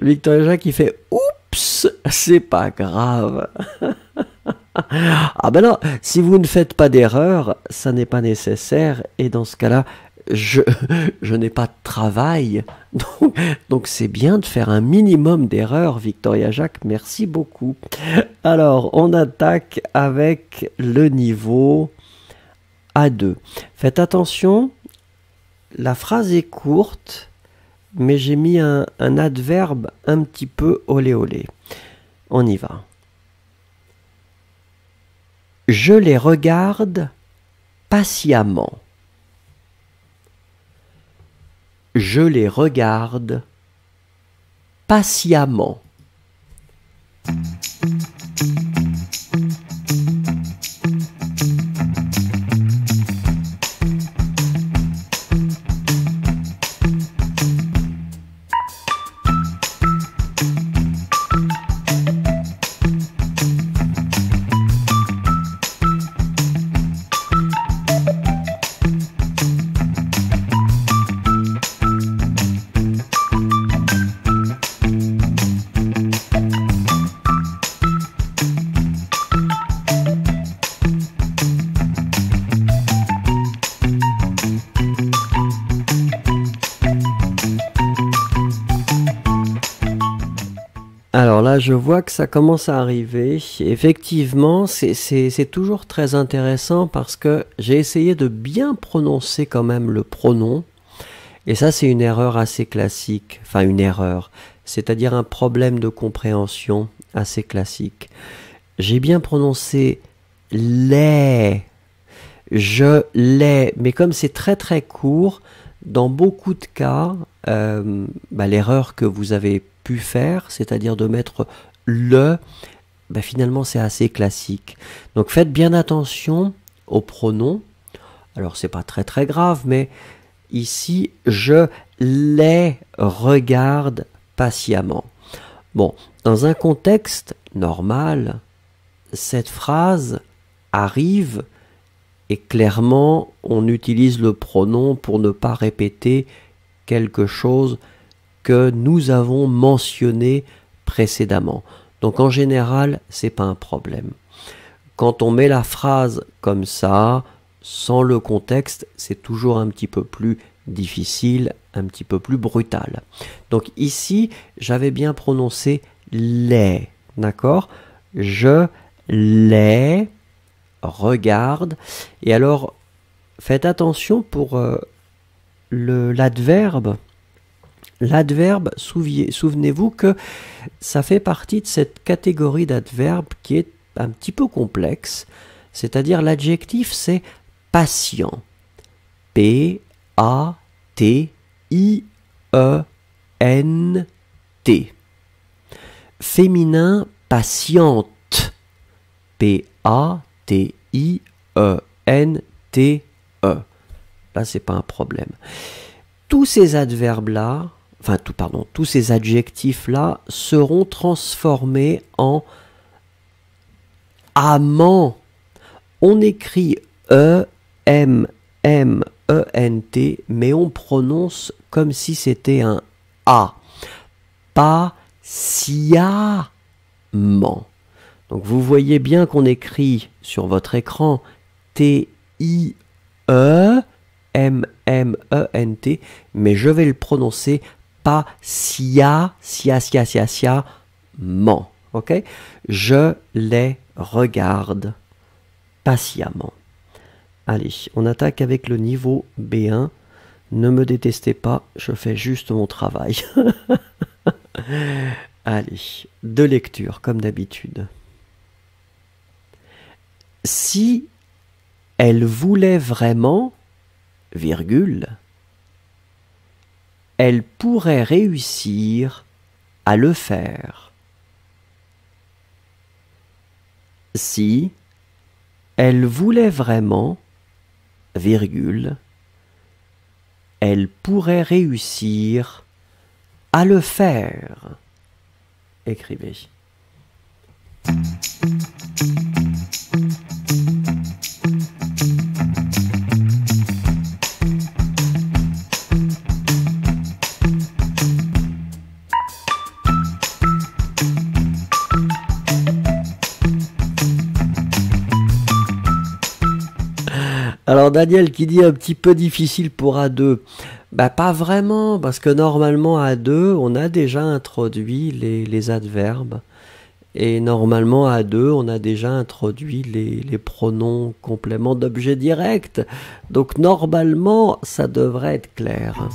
Victoria Jacques qui fait oups, c'est pas grave. Ah ben non, si vous ne faites pas d'erreur, ça n'est pas nécessaire et dans ce cas-là, je n'ai pas de travail. Donc c'est bien de faire un minimum d'erreurs, Victoria Jacques, merci beaucoup. Alors, on attaque avec le niveau A2. Faites attention, la phrase est courte, mais j'ai mis un adverbe un petit peu olé olé. On y va. Je les regarde patiemment. Je les regarde patiemment. Alors là, je vois que ça commence à arriver. Effectivement, c'est toujours très intéressant parce que j'ai essayé de bien prononcer quand même le pronom. Et ça, c'est une erreur assez classique. Enfin, une erreur. C'est-à-dire un problème de compréhension assez classique. J'ai bien prononcé les. Je l'ai. Mais comme c'est très très court, dans beaucoup de cas, l'erreur que vous avez pu faire, c'est-à-dire de mettre le, finalement c'est assez classique. Donc faites bien attention aux pronoms. Alors c'est pas très très grave, mais ici je les regarde patiemment. Bon, dans un contexte normal, cette phrase arrive et clairement on utilise le pronom pour ne pas répéter quelque chose que nous avons mentionné précédemment. Donc en général, c'est pas un problème. Quand on met la phrase comme ça, sans le contexte, c'est toujours un petit peu plus difficile, un petit peu plus brutal. Donc ici, j'avais bien prononcé les, d'accord? Je les regarde. Et alors, faites attention pour l'adverbe. L'adverbe, souvenez-vous que ça fait partie de cette catégorie d'adverbes qui est un petit peu complexe, c'est-à-dire l'adjectif c'est patient. P-A-T-I-E-N-T. Féminin patiente. P-A-T-I-E-N-T-E. Là, c'est pas un problème. Tous ces adverbes-là, tous ces adjectifs-là seront transformés en amant. On écrit E-M-M-E-N-T, mais on prononce comme si c'était un A. Patiemment. Donc vous voyez bien qu'on écrit sur votre écran T-I-E-M-M-E-N-T, mais je vais le prononcer patiemment. Ok? Je les regarde patiemment. Allez, on attaque avec le niveau B1. Ne me détestez pas, je fais juste mon travail. Allez, deux lectures comme d'habitude. Si elle voulait vraiment, virgule, elle pourrait réussir à le faire. si elle voulait vraiment, virgule, elle pourrait réussir à le faire. Écrivez. Alors Daniel qui dit un petit peu difficile pour A2. Bah pas vraiment, parce que normalement A2, on a déjà introduit les adverbes. Et normalement A2, on a déjà introduit les pronoms compléments d'objet direct. Donc normalement, ça devrait être clair.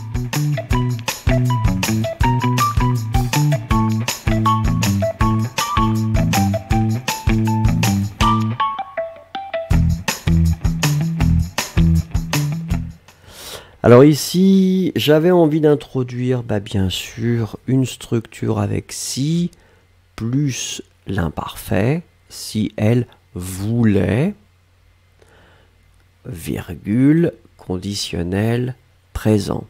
Alors ici, j'avais envie d'introduire, bien sûr, une structure avec si plus l'imparfait, si elle voulait, virgule, conditionnel présent.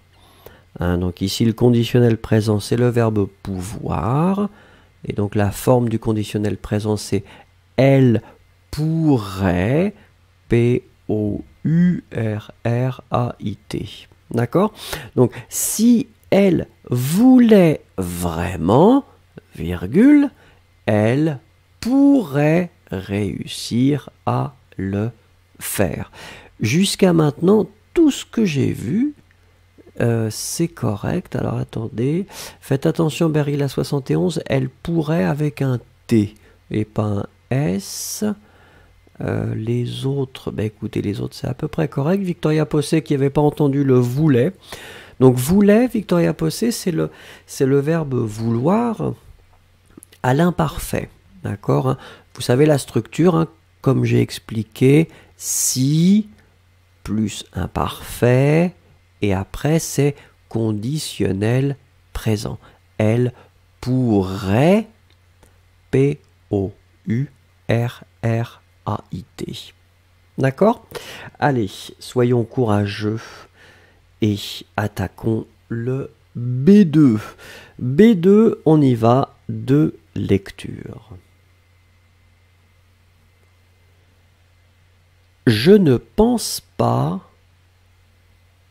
Donc ici, le conditionnel présent, c'est le verbe pouvoir. Et donc la forme du conditionnel présent, c'est elle pourrait, P-O-U-R-R-A-I-T. D'accord? Donc, si elle voulait vraiment, virgule, elle pourrait réussir à le faire. Jusqu'à maintenant, tout ce que j'ai vu, c'est correct. Alors, attendez. Faites attention, Beryl à 71, elle pourrait avec un T et pas un S. Les autres, écoutez, les autres c'est à peu près correct. Victoria Possé qui n'avait pas entendu le voulait. Donc voulait, Victoria Possé, c'est le verbe vouloir à l'imparfait. D'accord? Vous savez la structure, comme j'ai expliqué, si plus imparfait, et après c'est conditionnel présent. Elle pourrait, P-O-U-R-R-A-I-T. D'accord? Allez, soyons courageux et attaquons le B2. B2, on y va de lecture. Je ne pense pas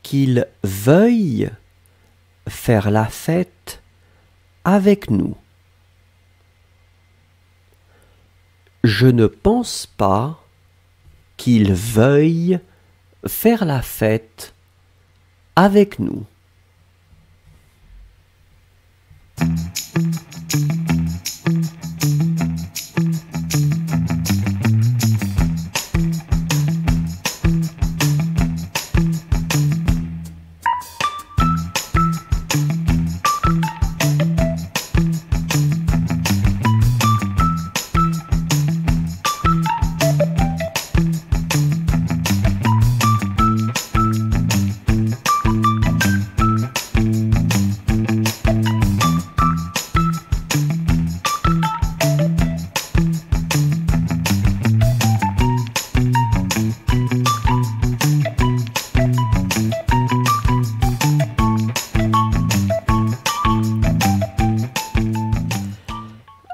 qu'il veuille faire la fête avec nous. Je ne pense pas qu'il veuille faire la fête avec nous.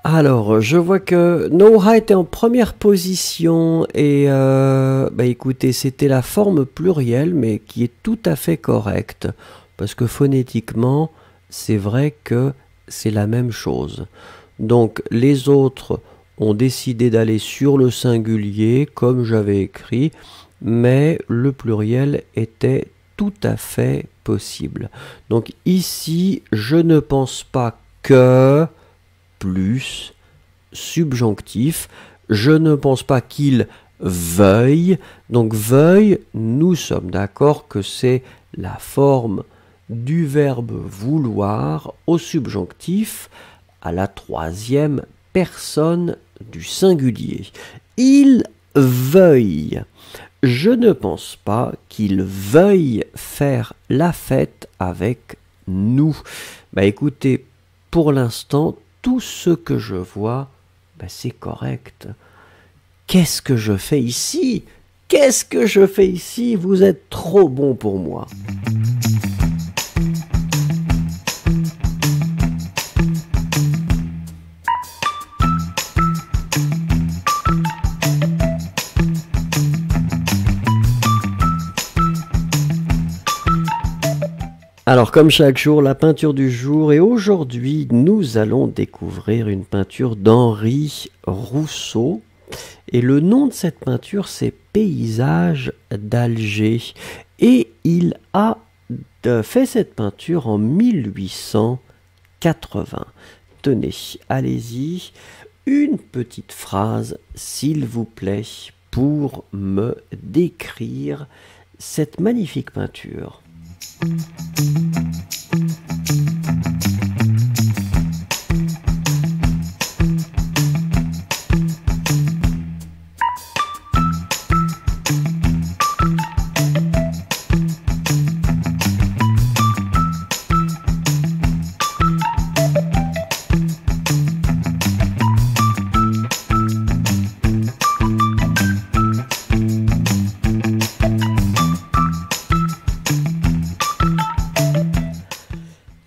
Alors, je vois que Noha était en première position et écoutez, c'était la forme plurielle, mais qui est tout à fait correcte, parce que phonétiquement, c'est vrai que c'est la même chose. Donc, les autres ont décidé d'aller sur le singulier, comme j'avais écrit, mais le pluriel était tout à fait possible. Donc ici, je ne pense pas que plus subjonctif. Je ne pense pas qu'il veuille. Donc veuille, nous sommes d'accord que c'est la forme du verbe vouloir au subjonctif à la troisième personne du singulier. Il veuille. Je ne pense pas qu'il veuille faire la fête avec nous. Écoutez, pour l'instant, tout ce que je vois, c'est correct. qu'est-ce que je fais ici? Qu'est-ce que je fais ici? Vous êtes trop bon pour moi. Alors comme chaque jour, la peinture du jour, et aujourd'hui nous allons découvrir une peinture d'Henri Rousseau, et le nom de cette peinture c'est Paysage d'Alger, et il a fait cette peinture en 1880. Tenez, allez-y, une petite phrase s'il vous plaît pour me décrire cette magnifique peinture.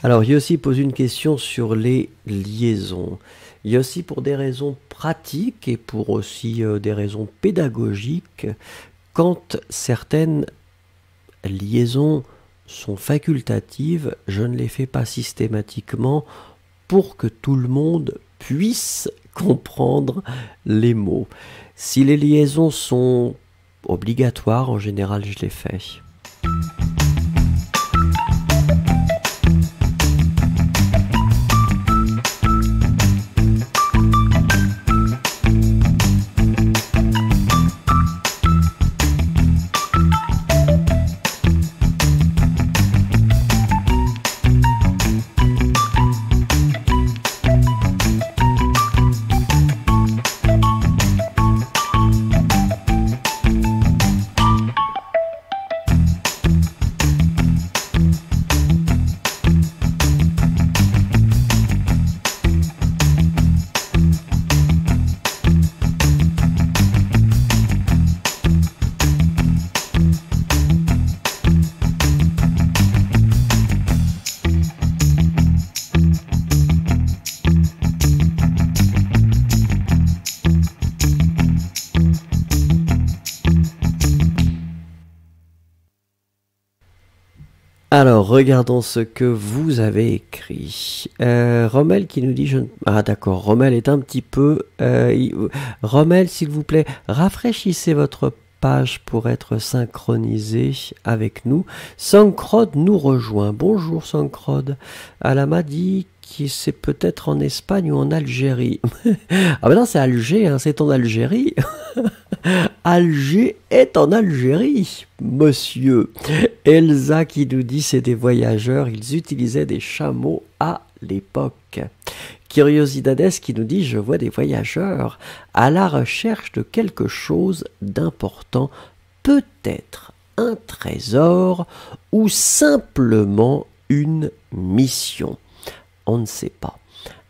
Alors, Yossi pose une question sur les liaisons. Yossi, pour des raisons pratiques et pour aussi des raisons pédagogiques, quand certaines liaisons sont facultatives, je ne les fais pas systématiquement pour que tout le monde puisse comprendre les mots. Si les liaisons sont obligatoires, en général, je les fais. Alors, regardons ce que vous avez écrit. Rommel qui nous dit... Ah d'accord, Rommel est un petit peu... Rommel, s'il vous plaît, rafraîchissez votre page pour être synchronisé avec nous. Sankrod nous rejoint. Bonjour Sankrod. Alama dit que c'est peut-être en Espagne ou en Algérie. Ah ben non, c'est Alger, hein, c'est en Algérie. Alger est en Algérie, monsieur. Elsa qui nous dit c'est des voyageurs, ils utilisaient des chameaux à l'époque. Curiosidades qui nous dit je vois des voyageurs à la recherche de quelque chose d'important, peut-être un trésor ou simplement une mission. On ne sait pas.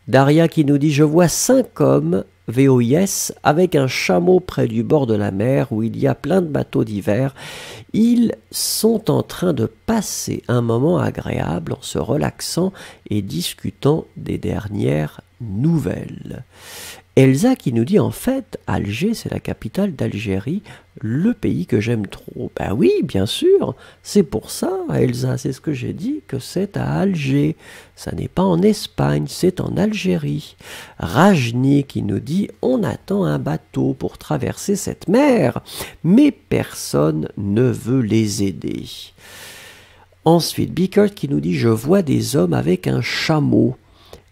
Daria qui nous dit je vois 5 hommes VOIS avec un chameau près du bord de la mer où il y a plein de bateaux d'hiver. Ils sont en train de passer un moment agréable en se relaxant et discutant des dernières nouvelles. Elsa qui nous dit en fait Alger c'est la capitale d'Algérie, le pays que j'aime trop. Ben oui, bien sûr, c'est pour ça Elsa, c'est ce que j'ai dit, que c'est à Alger. Ça n'est pas en Espagne, c'est en Algérie. Rajni qui nous dit on attend un bateau pour traverser cette mer, mais personne ne veut les aider. Ensuite, Bickert qui nous dit je vois des hommes avec un chameau.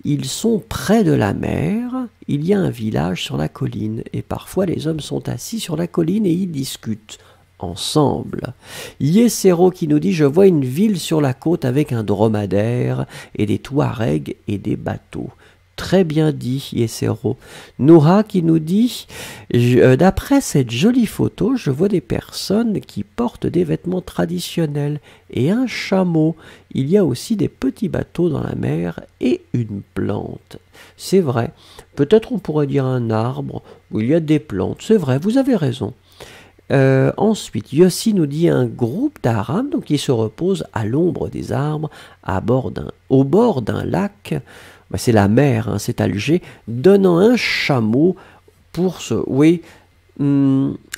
Ils sont près de la mer, il y a un village sur la colline, et parfois les hommes sont assis sur la colline et ils discutent ensemble. Yesero qui nous dit « Je vois une ville sur la côte avec un dromadaire et des touaregs et des bateaux. » très bien dit, Yesero. Noura qui nous dit, d'après cette jolie photo, je vois des personnes qui portent des vêtements traditionnels et un chameau. Il y a aussi des petits bateaux dans la mer et une plante. C'est vrai. Peut-être on pourrait dire un arbre où il y a des plantes. C'est vrai, vous avez raison. Ensuite, Yossi nous dit un groupe d'Arabes donc, qui se reposent à l'ombre des arbres au bord d'un lac. Ben, c'est la mer, hein, c'est Alger, donnant un chameau pour se... Oui,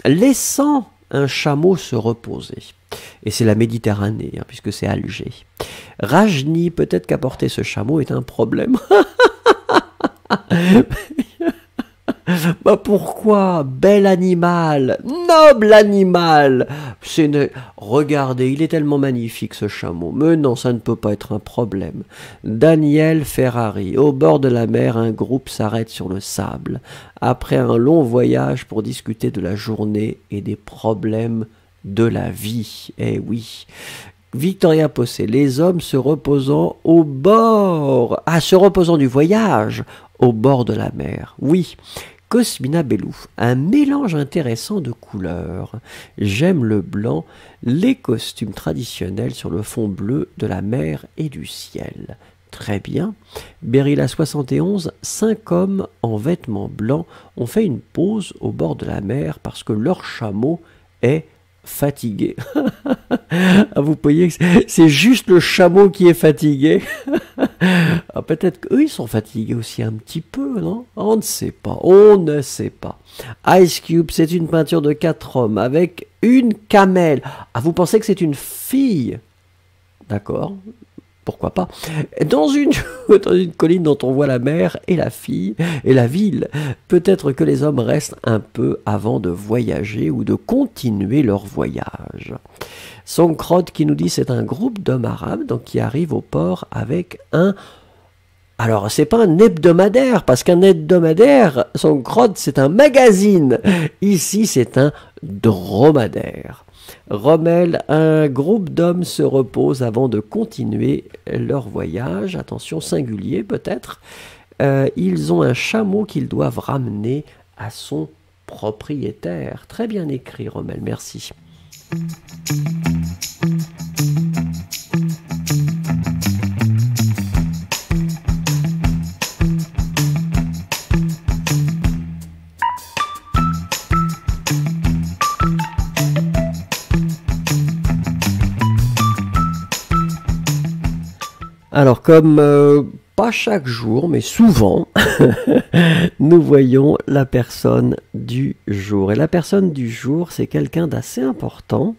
laissant un chameau se reposer. Et c'est la Méditerranée, hein, puisque c'est Alger. Rajni, peut-être qu'apporter ce chameau est un problème. Bah pourquoi? Bel animal, noble animal. Regardez, il est tellement magnifique ce chameau. Mais non, ça ne peut pas être un problème. Daniel Ferrari, au bord de la mer, un groupe s'arrête sur le sable. Après un long voyage pour discuter de la journée et des problèmes de la vie. Eh oui. Victoria Possé, les hommes se reposant se reposant du voyage au bord de la mer. Oui. Cosmina Bellou, un mélange intéressant de couleurs. J'aime le blanc, les costumes traditionnels sur le fond bleu de la mer et du ciel. Très bien. Berilla 71, 5 hommes en vêtements blancs ont fait une pause au bord de la mer parce que leur chameau est fatigué. Vous voyez que c'est juste le chameau qui est fatigué. Peut-être qu'eux, ils sont fatigués aussi un petit peu, non? On ne sait pas, on ne sait pas. Ice Cube, c'est une peinture de 4 hommes avec une camelle. Ah, vous pensez que c'est une fille? D'accord, pourquoi pas? Dans une colline dont on voit la mer et la fille et la ville. Peut-être que les hommes restent un peu avant de voyager ou de continuer leur voyage. Sonkrod qui nous dit c'est un groupe d'hommes arabes donc qui arrive au port avec un... Alors c'est pas un hebdomadaire parce qu'un hebdomadaire, Sonkrod c'est un magazine. Ici c'est un dromadaire. Rommel, un groupe d'hommes se repose avant de continuer leur voyage. Attention, singulier peut-être. Ils ont un chameau qu'ils doivent ramener à son propriétaire. Très bien écrit, Rommel, merci. Alors comme pas chaque jour, mais souvent, nous voyons la personne du jour. Et la personne du jour, c'est quelqu'un d'assez important,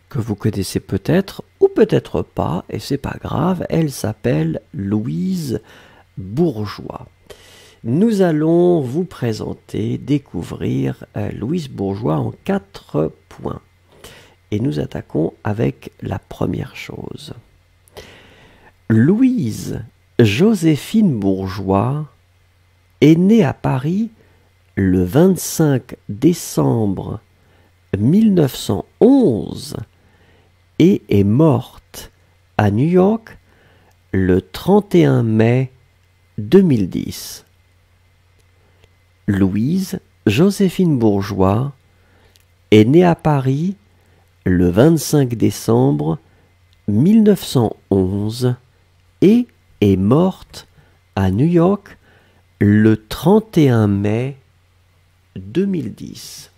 que vous connaissez peut-être ou peut-être pas, et c'est pas grave, elle s'appelle Louise Bourgeois. Nous allons vous présenter, découvrir Louise Bourgeois en 4 points. Et nous attaquons avec la première chose. Louise Joséphine Bourgeois est née à Paris le 25 décembre 1911 et est morte à New York le 31 mai 2010. Louise Joséphine Bourgeois est née à Paris le 25 décembre 1911 et est morte à New York le 31 mai 2010.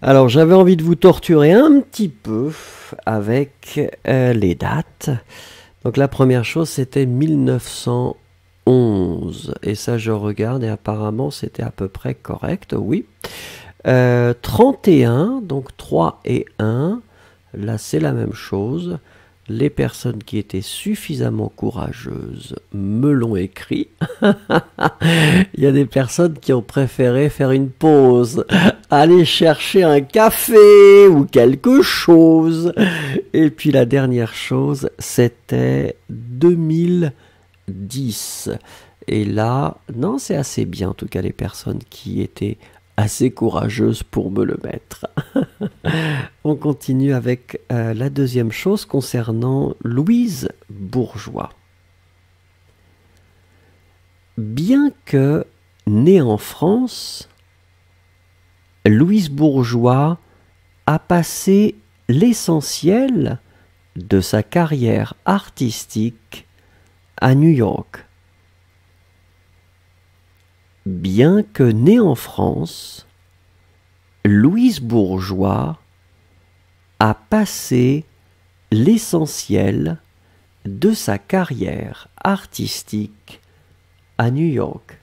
Alors j'avais envie de vous torturer un petit peu avec les dates. Donc la première chose c'était 1911. 11. Et ça, je regarde et apparemment, c'était à peu près correct, oui. 31, donc 3 et 1. Là, c'est la même chose. Les personnes qui étaient suffisamment courageuses me l'ont écrit. Il y a des personnes qui ont préféré faire une pause, aller chercher un café ou quelque chose. Et puis la dernière chose, c'était 2010. Et là, non, c'est assez bien, en tout cas les personnes qui étaient assez courageuse pour me le mettre. On continue avec la deuxième chose concernant Louise Bourgeois. Bien que née en France, Louise Bourgeois a passé l'essentiel de sa carrière artistique à New York. Bien que née en France, Louise Bourgeois a passé l'essentiel de sa carrière artistique à New York.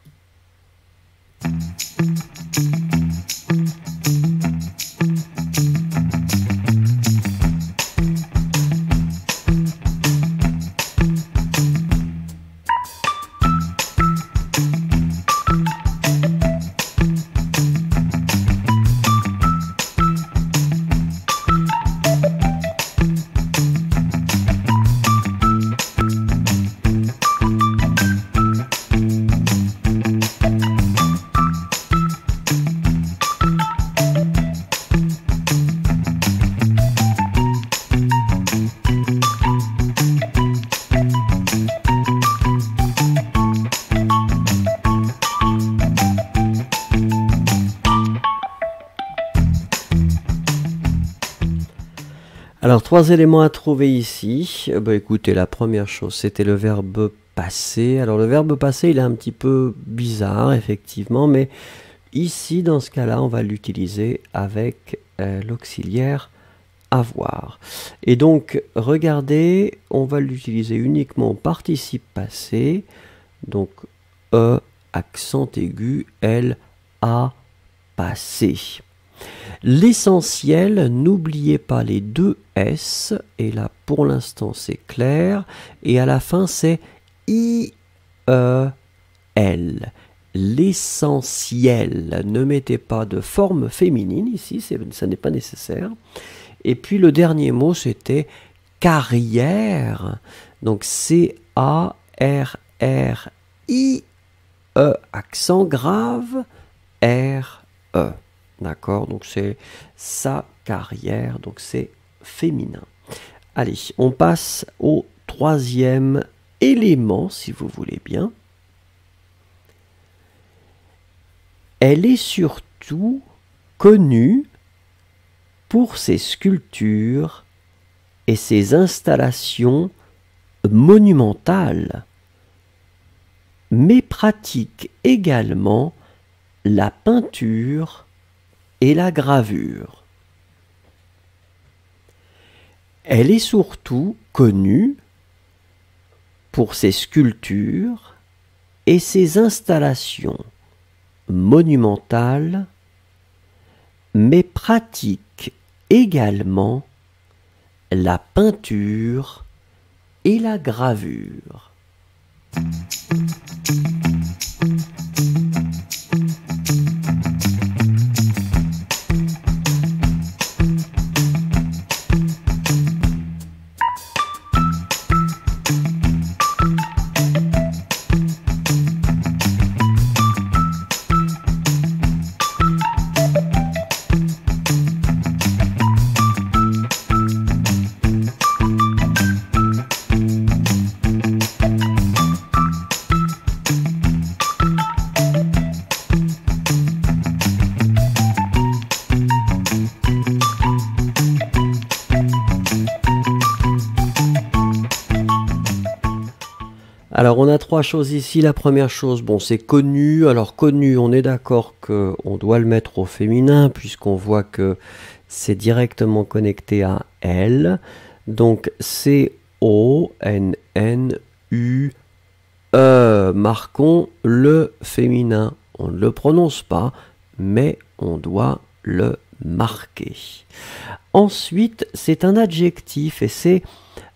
Alors, 3 éléments à trouver ici. Écoutez, la première chose, c'était le verbe passer. Alors, le verbe passer, il est un petit peu bizarre, effectivement, mais ici, dans ce cas-là, on va l'utiliser avec l'auxiliaire avoir. Et donc, regardez, on va l'utiliser uniquement au participe passé. Donc, accent aigu, L, A, passé. L'essentiel, n'oubliez pas les deux S, et là pour l'instant c'est clair, et à la fin c'est I-E-L. L'essentiel, ne mettez pas de forme féminine ici, ça n'est pas nécessaire. Et puis le dernier mot c'était carrière, donc C-A-R-R-I-E, accent grave, R-E. D'accord, donc c'est sa carrière, donc c'est féminin. Allez, on passe au troisième élément, si vous voulez bien. Elle est surtout connue pour ses sculptures et ses installations monumentales, mais pratique également la peinture et la gravure. Elle est surtout connue pour ses sculptures et ses installations monumentales, mais pratique également la peinture et la gravure. Alors on a trois choses ici. La première chose, bon, c'est connu. Alors connu, on est d'accord qu'on doit le mettre au féminin puisqu'on voit que c'est directement connecté à elle. Donc C-O-N-N-U-E. marquons le féminin. On ne le prononce pas, mais on doit le marquer. Ensuite, c'est un adjectif et c'est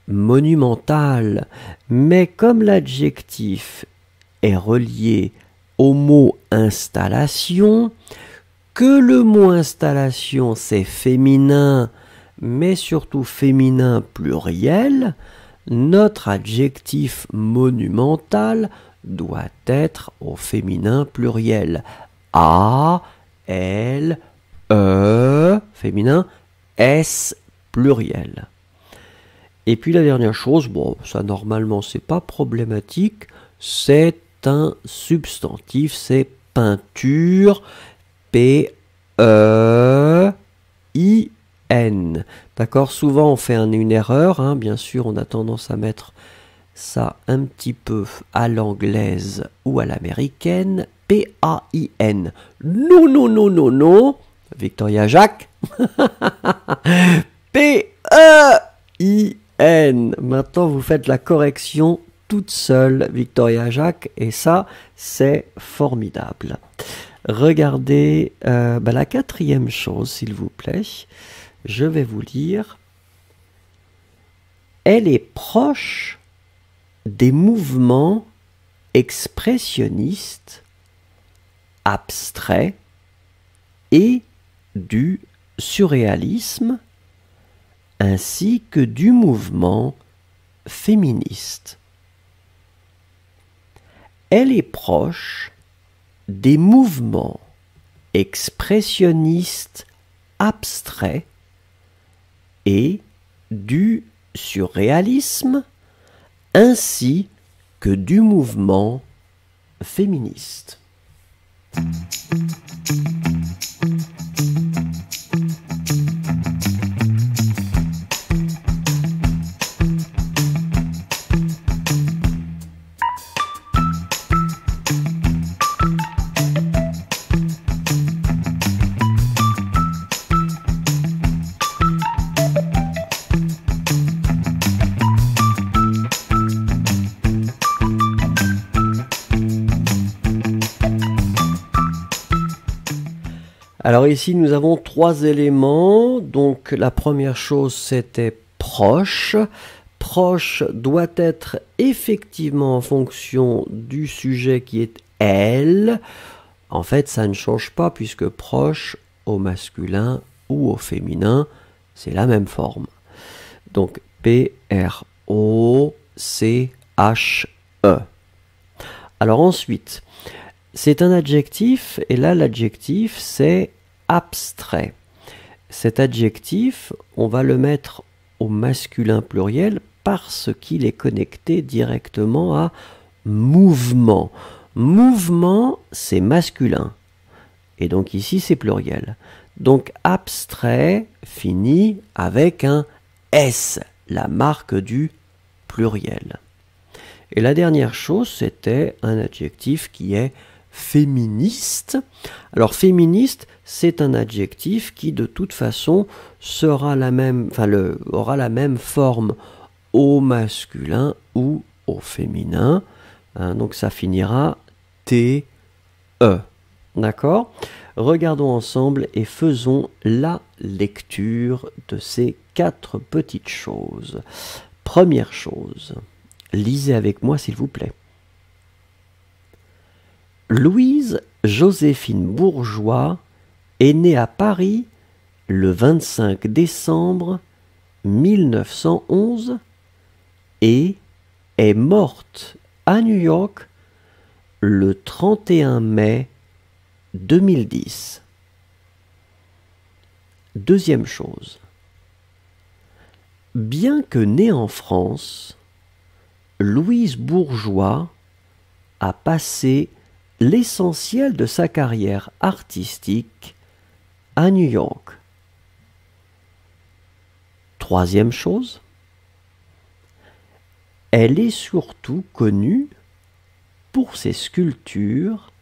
monumental. Mais comme l'adjectif est relié au mot installation, que le mot installation c'est féminin, mais surtout féminin pluriel, notre adjectif monumental doit être au féminin pluriel. A, L, E, féminin, S, pluriel. Et puis la dernière chose, bon, ça normalement c'est pas problématique, c'est un substantif, c'est peinture, P-E-I-N. D'accord, souvent on fait une erreur, hein, bien sûr on a tendance à mettre ça un petit peu à l'anglaise ou à l'américaine, P-A-I-N. Non, non, non, non, non, Victoria Jacques, P-E-I-N. Maintenant vous faites la correction toute seule, Victoria Jacques, et ça c'est formidable. Regardez la quatrième chose, s'il vous plaît. Je vais vous lire. Elle est proche des mouvements expressionnistes, abstraits et du surréalisme, ainsi que du mouvement féministe. Elle est proche des mouvements expressionnistes abstraits et du surréalisme, ainsi que du mouvement féministe. Alors ici nous avons trois éléments, donc la première chose c'était proche. Proche doit être effectivement en fonction du sujet qui est elle. En fait ça ne change pas puisque proche au masculin ou au féminin c'est la même forme. Donc P-R-O-C-H-E. Alors ensuite, c'est un adjectif, et là l'adjectif c'est abstrait. Cet adjectif, on va le mettre au masculin pluriel parce qu'il est connecté directement à mouvement. Mouvement, c'est masculin. Et donc ici, c'est pluriel. Donc abstrait finit avec un S, la marque du pluriel. Et la dernière chose, c'était un adjectif qui est féministe. Alors féministe, c'est un adjectif qui de toute façon sera aura la même forme au masculin ou au féminin. Donc ça finira T-E. D'accord ? Regardons ensemble et faisons la lecture de ces quatre petites choses. Première chose, lisez avec moi s'il vous plaît. Louise Joséphine Bourgeois est née à Paris le 25 décembre 1911 et est morte à New York le 31 mai 2010. Deuxième chose. Bien que née en France, Louise Bourgeois a passé l'essentiel de sa carrière artistique à New York. Troisième chose, elle est surtout connue pour ses sculptures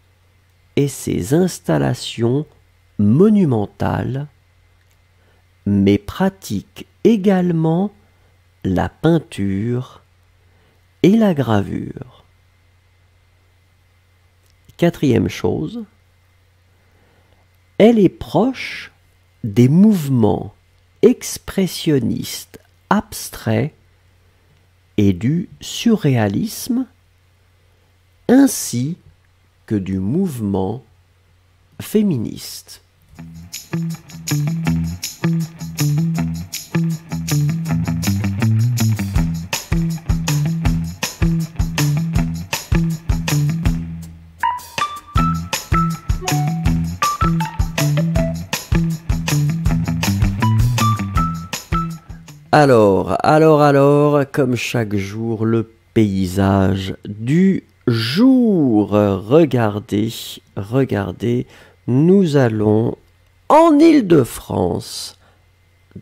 et ses installations monumentales, mais pratique également la peinture et la gravure. Quatrième chose, elle est proche des mouvements expressionnistes abstraits et du surréalisme, ainsi que du mouvement féministe. Alors, comme chaque jour, le paysage du jour. Regardez, nous allons en Île-de-France,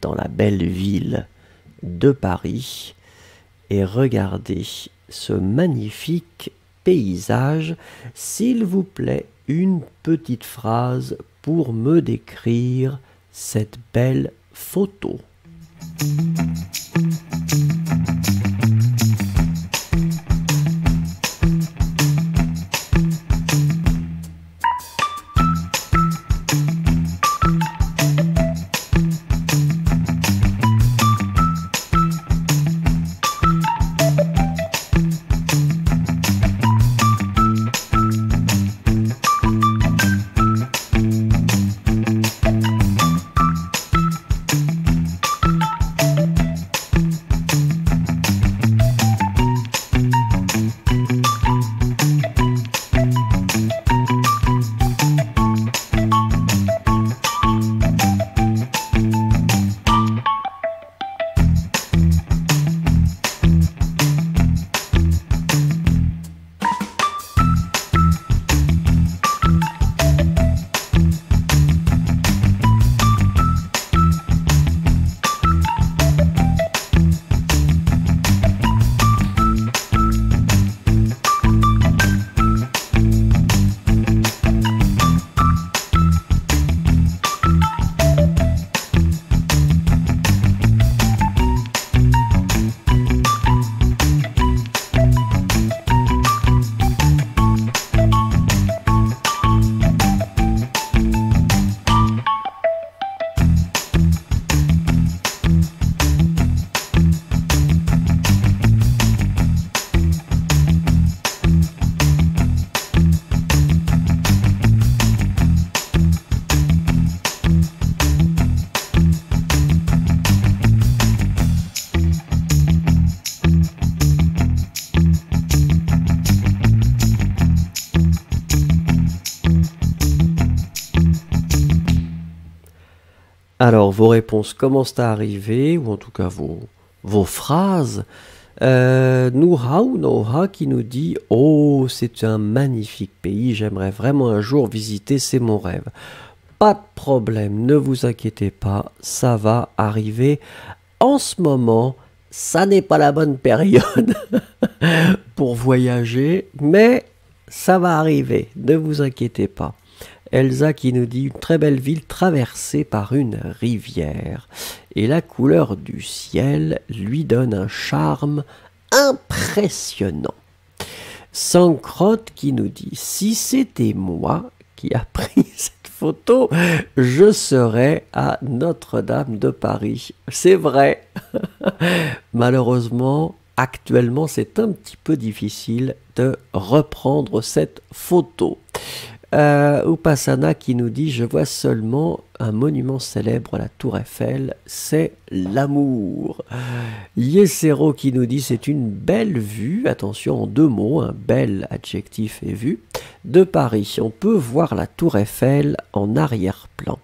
dans la belle ville de Paris, et regardez ce magnifique paysage. S'il vous plaît, une petite phrase pour me décrire cette belle photo. Alors, vos réponses commencent à arriver, ou en tout cas vos phrases. Nouha ou Noha qui nous dit « Oh, c'est un magnifique pays, j'aimerais vraiment un jour visiter, c'est mon rêve. » Pas de problème, ne vous inquiétez pas, ça va arriver. En ce moment, ça n'est pas la bonne période pour voyager, mais ça va arriver, ne vous inquiétez pas. Elsa qui nous dit une très belle ville traversée par une rivière et la couleur du ciel lui donne un charme impressionnant. Sancrotte qui nous dit si c'était moi qui a pris cette photo, je serais à Notre-Dame de Paris. C'est vrai. Malheureusement, actuellement, c'est un petit peu difficile de reprendre cette photo. Upasana qui nous dit je vois seulement un monument célèbre, la Tour Eiffel, c'est l'amour. Yesero qui nous dit c'est une belle vue, attention en deux mots, un bel adjectif et vue, de Paris. On peut voir la Tour Eiffel en arrière-plan.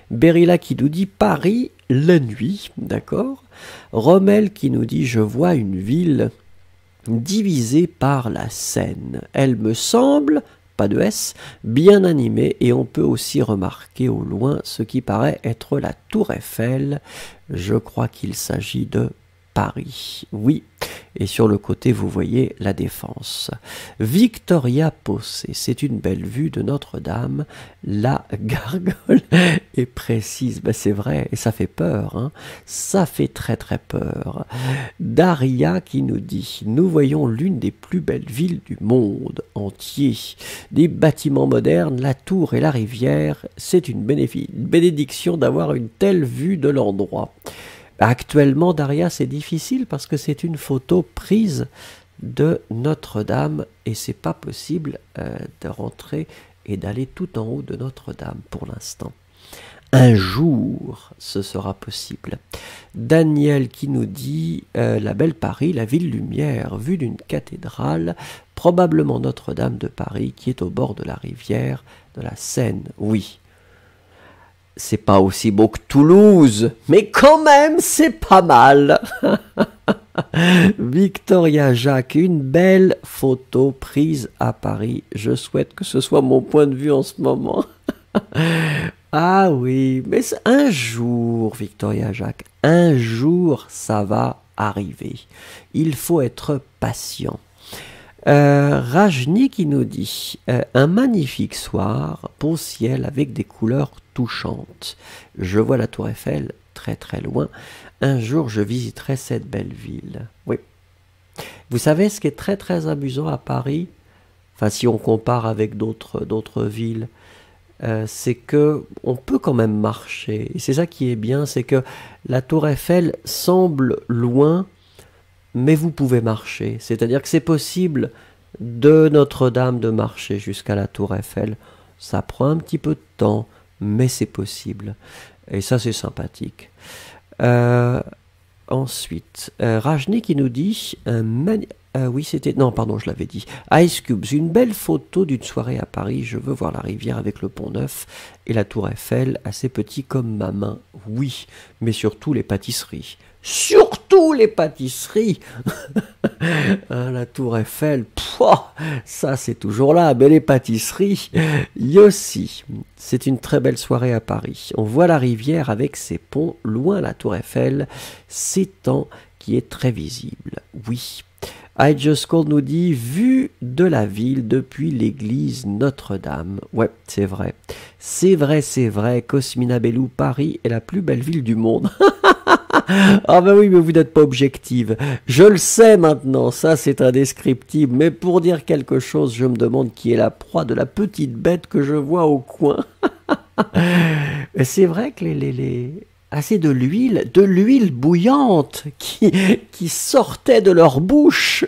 Berilla qui nous dit Paris la nuit, d'accord. Rommel qui nous dit je vois une ville divisée par la Seine. Elle me semble pas de S, bien animé et on peut aussi remarquer au loin ce qui paraît être la Tour Eiffel. Je crois qu'il s'agit de Paris. Oui, et sur le côté, vous voyez la Défense. Victoria Possé, c'est une belle vue de Notre-Dame. La gargole est précise. Ben, c'est vrai, et ça fait peur. Hein. Ça fait très très peur. Daria qui nous dit « Nous voyons l'une des plus belles villes du monde entier. Des bâtiments modernes, la tour et la rivière. C'est une bénédiction d'avoir une telle vue de l'endroit. » Actuellement, Daria, c'est difficile parce que c'est une photo prise de Notre-Dame et c'est pas possible de rentrer et d'aller tout en haut de Notre-Dame pour l'instant. Un jour, ce sera possible. Daniel qui nous dit la belle Paris, la ville lumière, vue d'une cathédrale, probablement Notre-Dame de Paris qui est au bord de la rivière de la Seine. Oui. C'est pas aussi beau que Toulouse, mais quand même, c'est pas mal. Victoria Jacques, une belle photo prise à Paris. Je souhaite que ce soit mon point de vue en ce moment. Ah oui, mais un jour, Victoria Jacques, un jour, ça va arriver. Il faut être patient. Rajni qui nous dit un magnifique soir, beau ciel avec des couleurs touchantes. Je vois la tour Eiffel très très loin. Un jour je visiterai cette belle ville. Oui. Vous savez ce qui est très très amusant à Paris, enfin si on compare avec d'autres villes, c'est que on peut quand même marcher. Et c'est ça qui est bien, c'est que la tour Eiffel semble loin, mais vous pouvez marcher. C'est-à-dire que c'est possible de Notre-Dame de marcher jusqu'à la tour Eiffel. Ça prend un petit peu de temps, mais c'est possible. Et ça, c'est sympathique. Ensuite, Rajni qui nous dit... oui, c'était... Non, pardon, je l'avais dit. Ice Cubes, une belle photo d'une soirée à Paris. Je veux voir la rivière avec le Pont Neuf et la tour Eiffel, assez petit comme ma main. Oui, mais surtout les pâtisseries. Surtout les pâtisseries. La tour Eiffel, pouah, ça c'est toujours là, mais les pâtisseries, Yossi, c'est une très belle soirée à Paris. On voit la rivière avec ses ponts, loin la tour Eiffel, s'étend qui est très visible. Oui. I Just Called nous dit vue de la ville depuis l'église Notre-Dame. Ouais, c'est vrai. C'est vrai, c'est vrai. Cosmina Bellou, Paris est la plus belle ville du monde. Ah ben oui, mais vous n'êtes pas objective. Je le sais maintenant, ça c'est indescriptible. Mais pour dire quelque chose, je me demande qui est la proie de la petite bête que je vois au coin. C'est vrai que c'est de l'huile bouillante qui sortait de leur bouche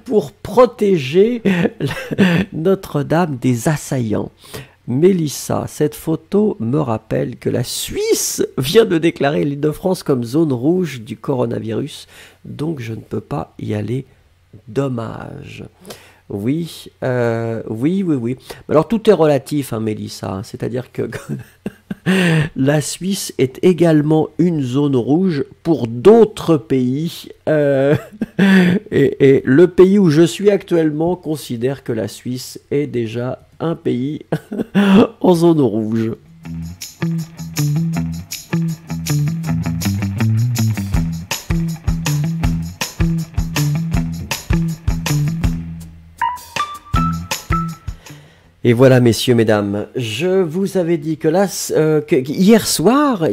pour protéger Notre-Dame des assaillants. Mélissa, cette photo me rappelle que la Suisse vient de déclarer l'Île-de-France comme zone rouge du coronavirus, donc je ne peux pas y aller. Dommage. Oui, oui. Alors tout est relatif, hein, Mélissa, hein, c'est-à-dire que la Suisse est également une zone rouge pour d'autres pays. Et le pays où je suis actuellement considère que la Suisse est déjà un pays en zone rouge. Et voilà, messieurs, mesdames, je vous avais dit que là, hier soir,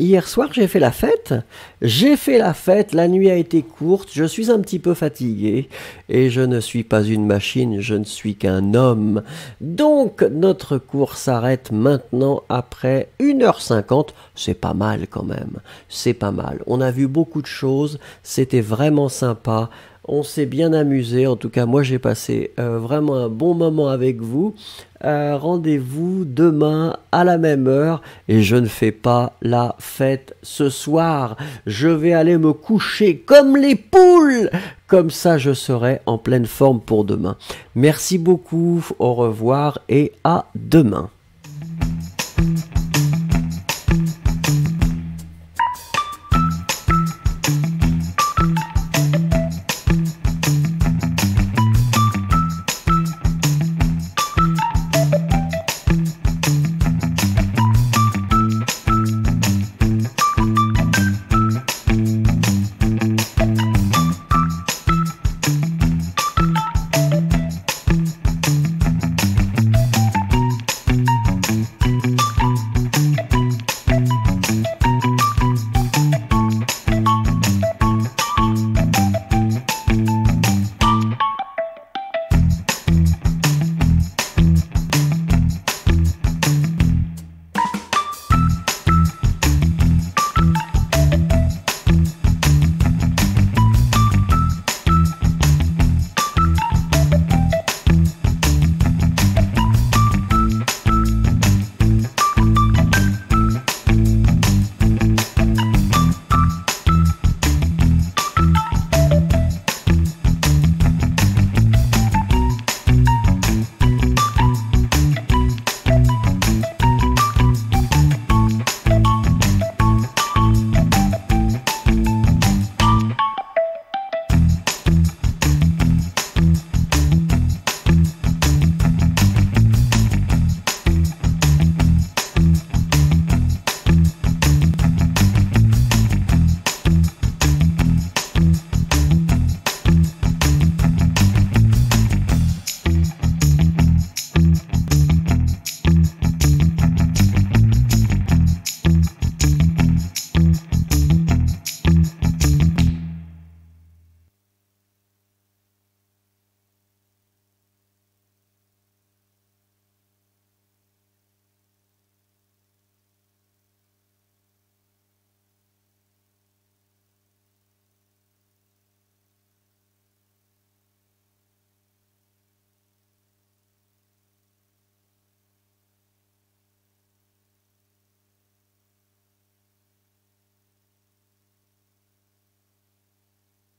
j'ai fait la fête. J'ai fait la fête, la nuit a été courte, je suis un petit peu fatigué. Et je ne suis pas une machine, je ne suis qu'un homme. Donc, notre cours s'arrête maintenant après 1h50. C'est pas mal quand même, c'est pas mal. On a vu beaucoup de choses, c'était vraiment sympa. On s'est bien amusé, en tout cas moi j'ai passé vraiment un bon moment avec vous. Rendez-vous demain à la même heure et je ne fais pas la fête ce soir. Je vais aller me coucher comme les poules. Comme ça je serai en pleine forme pour demain. Merci beaucoup, au revoir et à demain.